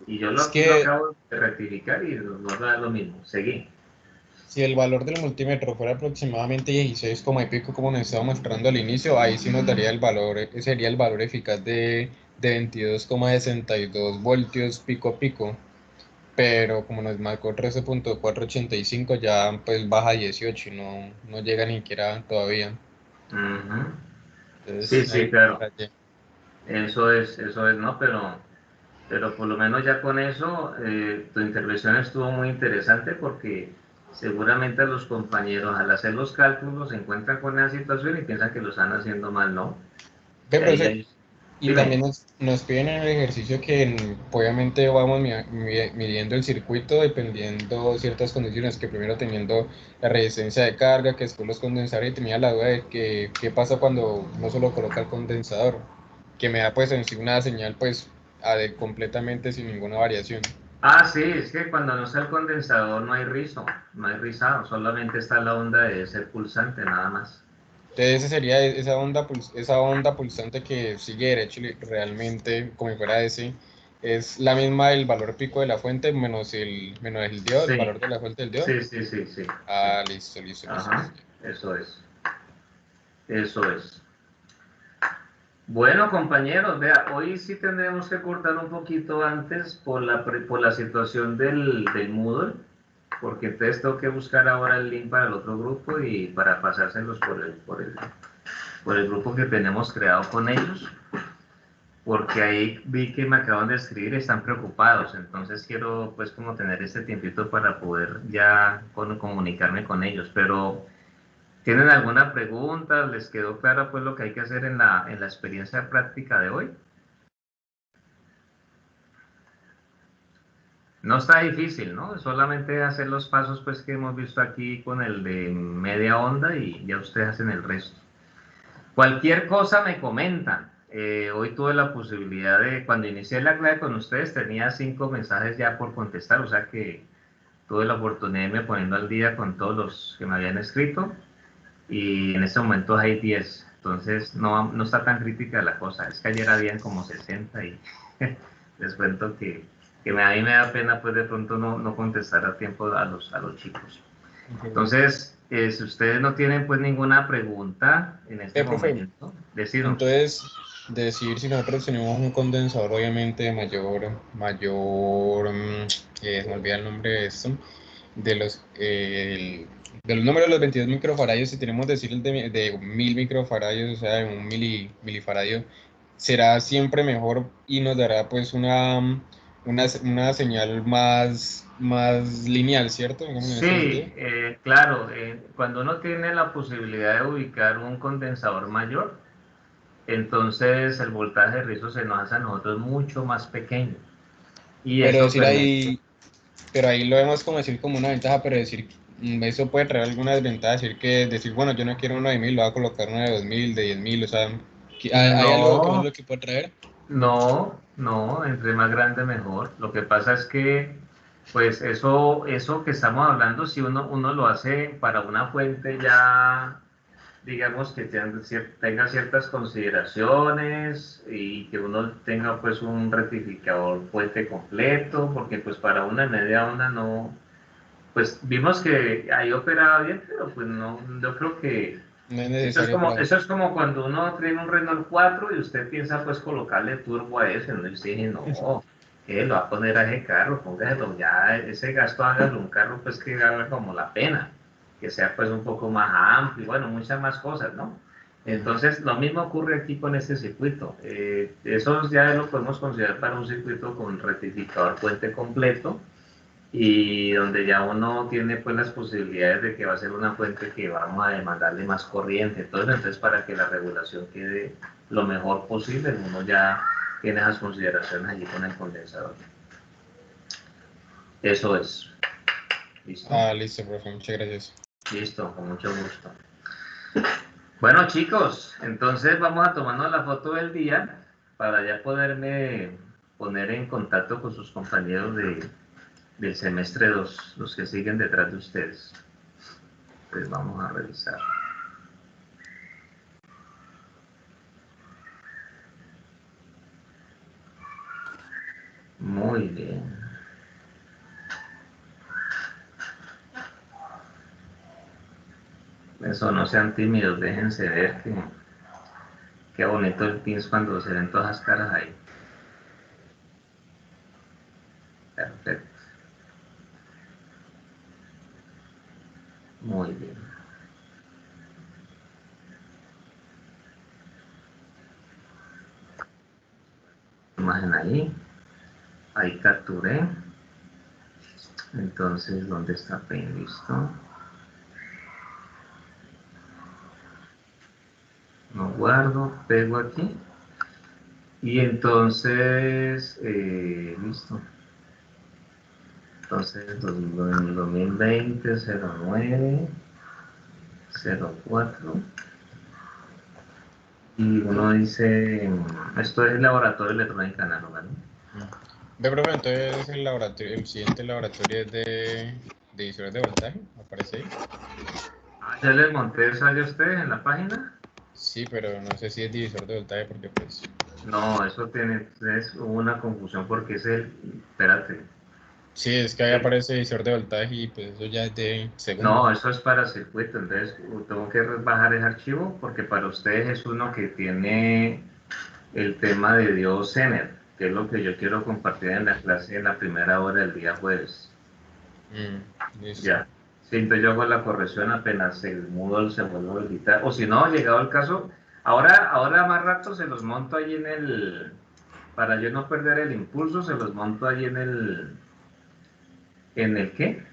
[SPEAKER 1] Y yo
[SPEAKER 3] es
[SPEAKER 1] aquí lo
[SPEAKER 3] que
[SPEAKER 1] acabo de rectificar y nos da lo mismo. Seguí.
[SPEAKER 3] si el valor del multímetro fuera aproximadamente 16 como y pico, como nos estaba mostrando al inicio, ahí sí nos daría el valor, sería el valor eficaz de 22,62 voltios pico a pico. Pero como nos marcó 13,485, ya pues baja a 18 y no llega ni siquiera todavía.
[SPEAKER 1] Ujú. Sí,
[SPEAKER 3] Entonces,
[SPEAKER 1] sí,
[SPEAKER 3] ahí
[SPEAKER 1] claro.
[SPEAKER 3] rayé.
[SPEAKER 1] Eso es, ¿no? Pero por lo menos ya con eso, tu intervención estuvo muy interesante porque seguramente los compañeros al hacer los cálculos se encuentran con esa situación y piensan que lo están haciendo mal, ¿no?
[SPEAKER 3] Ve,
[SPEAKER 1] Y ahí ya,
[SPEAKER 3] profe, y también
[SPEAKER 1] dime.
[SPEAKER 3] nos piden en el ejercicio que obviamente vamos midiendo el circuito dependiendo ciertas condiciones, que primero teniendo la resistencia de carga, que después los condensadores, y tenía la duda de que qué pasa cuando no solo coloca el condensador, que me da pues en sí una señal pues completamente sin ninguna variación.
[SPEAKER 1] Sí, es que cuando no está el condensador no hay rizo, no hay rizado, solamente está la onda de ser pulsante, nada más.
[SPEAKER 3] Entonces esa sería esa onda pulsante que sigue derecho y realmente, como si fuera ese, es la misma del valor pico de la fuente menos el diodo, el
[SPEAKER 1] Sí,
[SPEAKER 3] valor de la fuente del diodo.
[SPEAKER 1] sí, sí, sí, sí, sí.
[SPEAKER 3] Listo, listo, listo,
[SPEAKER 1] Ajá,
[SPEAKER 3] listo.
[SPEAKER 1] eso es, eso es. Bueno, compañeros, vea, hoy sí tendremos que cortar un poquito antes por la situación del Moodle, porque entonces tengo que buscar ahora el link para el otro grupo y para pasárselos por el grupo que tenemos creado con ellos, porque ahí vi que me acaban de escribir y están preocupados, entonces quiero pues como tener este tiempito para poder ya comunicarme con ellos, pero ¿tienen alguna pregunta? ¿Les quedó claro pues lo que hay que hacer en la experiencia práctica de hoy? No está difícil, ¿no? Solamente hacer los pasos pues que hemos visto aquí con el de media onda y ya ustedes hacen el resto. Cualquier cosa me comentan. Hoy tuve la posibilidad de, cuando inicié la clase con ustedes, tenía 5 mensajes ya por contestar, o sea que tuve la oportunidad de irme poniendo al día con todos los que me habían escrito y en este momento hay 10. Entonces no está tan crítica la cosa. Es que ayer habían como 60 y les cuento que a mí me da pena pues de pronto no contestar a tiempo a los chicos. Entonces, si ustedes no tienen pues ninguna pregunta en este
[SPEAKER 3] Profe,
[SPEAKER 1] momento, deciros.
[SPEAKER 3] entonces, decir si nosotros tenemos un condensador, obviamente se me olvida el nombre de esto, de de los números de los 22 microfaradios, si tenemos decir el de 1000 microfaradios, o sea, de un milifaradio, será siempre mejor y nos dará pues una señal más lineal, ¿cierto? Digamos en ese sentido.
[SPEAKER 1] Sí, claro, cuando uno tiene la posibilidad de ubicar un condensador mayor, entonces el voltaje de riesgo se nos hace a nosotros mucho más pequeño y
[SPEAKER 3] Pero
[SPEAKER 1] eso
[SPEAKER 3] decir
[SPEAKER 1] permite.
[SPEAKER 3] ahí, pero ahí lo vemos como decir como una ventaja, pero decir, eso puede traer alguna desventaja, decir, bueno, yo no quiero uno de 1000, lo voy a colocar uno de 2000, de 10.000, o sea, ¿hay algo que más
[SPEAKER 1] No,
[SPEAKER 3] lo que puede traer?
[SPEAKER 1] no, entre más grande mejor. Lo que pasa es que, pues eso que estamos hablando, si uno lo hace para una fuente ya, digamos que tenga ciertas consideraciones y que uno tenga pues un rectificador fuente completo, porque pues para una media onda no, pues vimos que ahí operaba bien, pero pues no, yo creo que
[SPEAKER 3] No es
[SPEAKER 1] eso es
[SPEAKER 3] necesario
[SPEAKER 1] como,
[SPEAKER 3] para...
[SPEAKER 1] eso es como cuando uno tiene un Renault 4 y usted piensa pues colocarle turbo a ese, ¿no? Y usted dice, no, ¿qué lo va a poner a ese carro? Póngaselo ya, ese gasto hágalo un carro pues que valga como la pena, que sea pues un poco más amplio, bueno, muchas más cosas, ¿no? Entonces, lo mismo ocurre aquí con este circuito. Eso ya lo podemos considerar para un circuito con rectificador puente completo y donde ya uno tiene pues las posibilidades de que va a ser una fuente que vamos a demandarle más corriente, entonces para que la regulación quede lo mejor posible, uno ya tiene esas consideraciones allí con el condensador. Eso es. ¿Listo?
[SPEAKER 3] Ah, listo, profe, muchas gracias.
[SPEAKER 1] Listo, con mucho gusto. Bueno chicos, entonces vamos a tomarnos la foto del día para ya poderme poner en contacto con sus compañeros del semestre 2, los que siguen detrás de ustedes. Pues vamos a revisar. Muy bien. Eso, no sean tímidos, déjense ver que qué bonito el Teams cuando se ven todas las caras ahí. Perfecto. Muy bien. Imagen ahí. Ahí capturé. Entonces, ¿dónde está Paint? Listo. Lo guardo, pego aquí. Y entonces, listo. Entonces, 2020, 09, 04. Y uno dice, esto es laboratorio de electrónica análoga, ¿no?
[SPEAKER 3] Ve, profe, entonces el siguiente laboratorio es de divisores de voltaje, aparece ahí.
[SPEAKER 1] Ah, ya les monté, ¿sale usted en la página?
[SPEAKER 3] Sí, pero no sé si es divisor de voltaje porque pues...
[SPEAKER 1] No, eso tiene, es una confusión porque es espérate,
[SPEAKER 3] Sí, es que ahí aparece divisor de voltaje y pues eso ya es de
[SPEAKER 1] no,
[SPEAKER 3] segundos.
[SPEAKER 1] eso es para circuito, entonces tengo que bajar ese archivo porque para ustedes es uno que tiene el tema de Dios Zener, que es lo que yo quiero compartir en la clase en la primera hora del día jueves.
[SPEAKER 3] Listo.
[SPEAKER 1] Ya, siempre yo hago la corrección apenas el Moodle se vuelve a habilitar, o si no, llegado el caso, ahora más rato se los monto ahí para yo no perder el impulso, se los monto ahí ¿en el qué?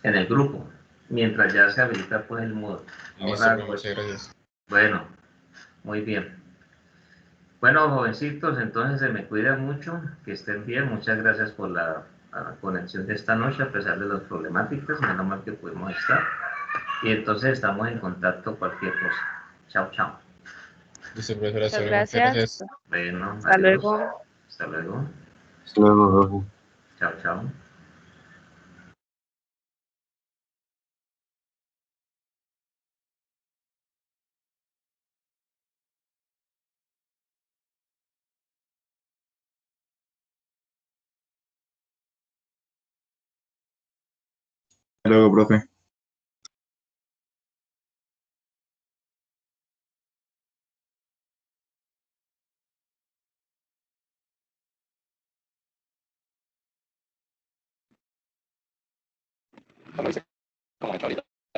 [SPEAKER 1] En el grupo, mientras ya se habilita pues el Moodle.
[SPEAKER 3] Listo,
[SPEAKER 1] Ahora
[SPEAKER 3] profe,
[SPEAKER 1] hago
[SPEAKER 3] muchas
[SPEAKER 1] eso.
[SPEAKER 3] gracias.
[SPEAKER 1] Bueno, muy bien. Bueno, jovencitos, entonces se me cuidan mucho, que estén bien. Muchas gracias por la conexión de esta noche, a pesar de las problemáticas, menos mal que pudimos estar. Y entonces estamos en contacto cualquier cosa. Chao, chao.
[SPEAKER 3] Listo, profesora, hasta
[SPEAKER 7] Muchas
[SPEAKER 3] luego. Muchas
[SPEAKER 7] gracias.
[SPEAKER 3] gracias.
[SPEAKER 1] Bueno,
[SPEAKER 7] Hasta
[SPEAKER 1] adiós.
[SPEAKER 7] luego.
[SPEAKER 1] Hasta luego.
[SPEAKER 5] Hasta luego, profe.
[SPEAKER 1] Chao, chao.
[SPEAKER 4] Hasta luego, profe.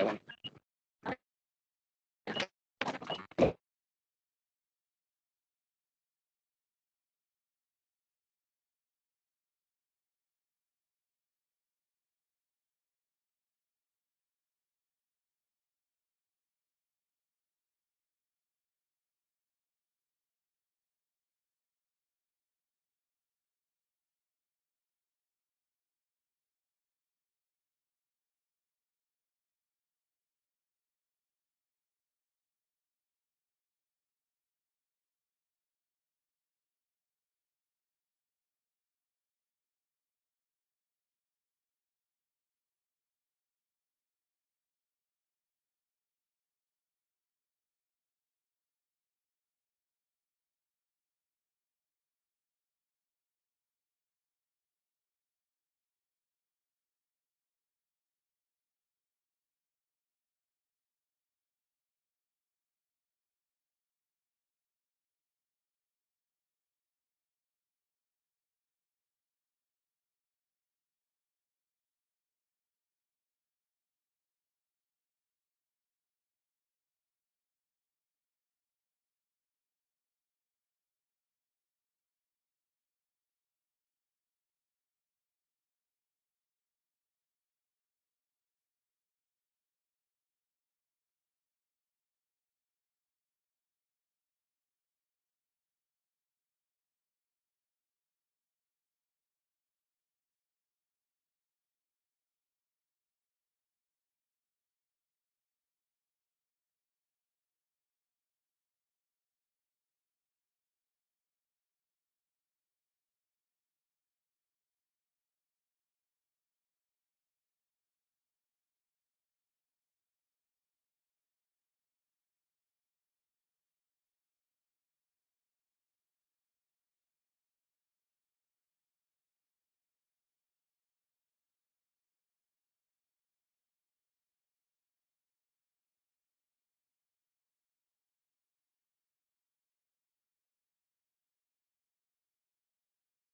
[SPEAKER 2] bueno.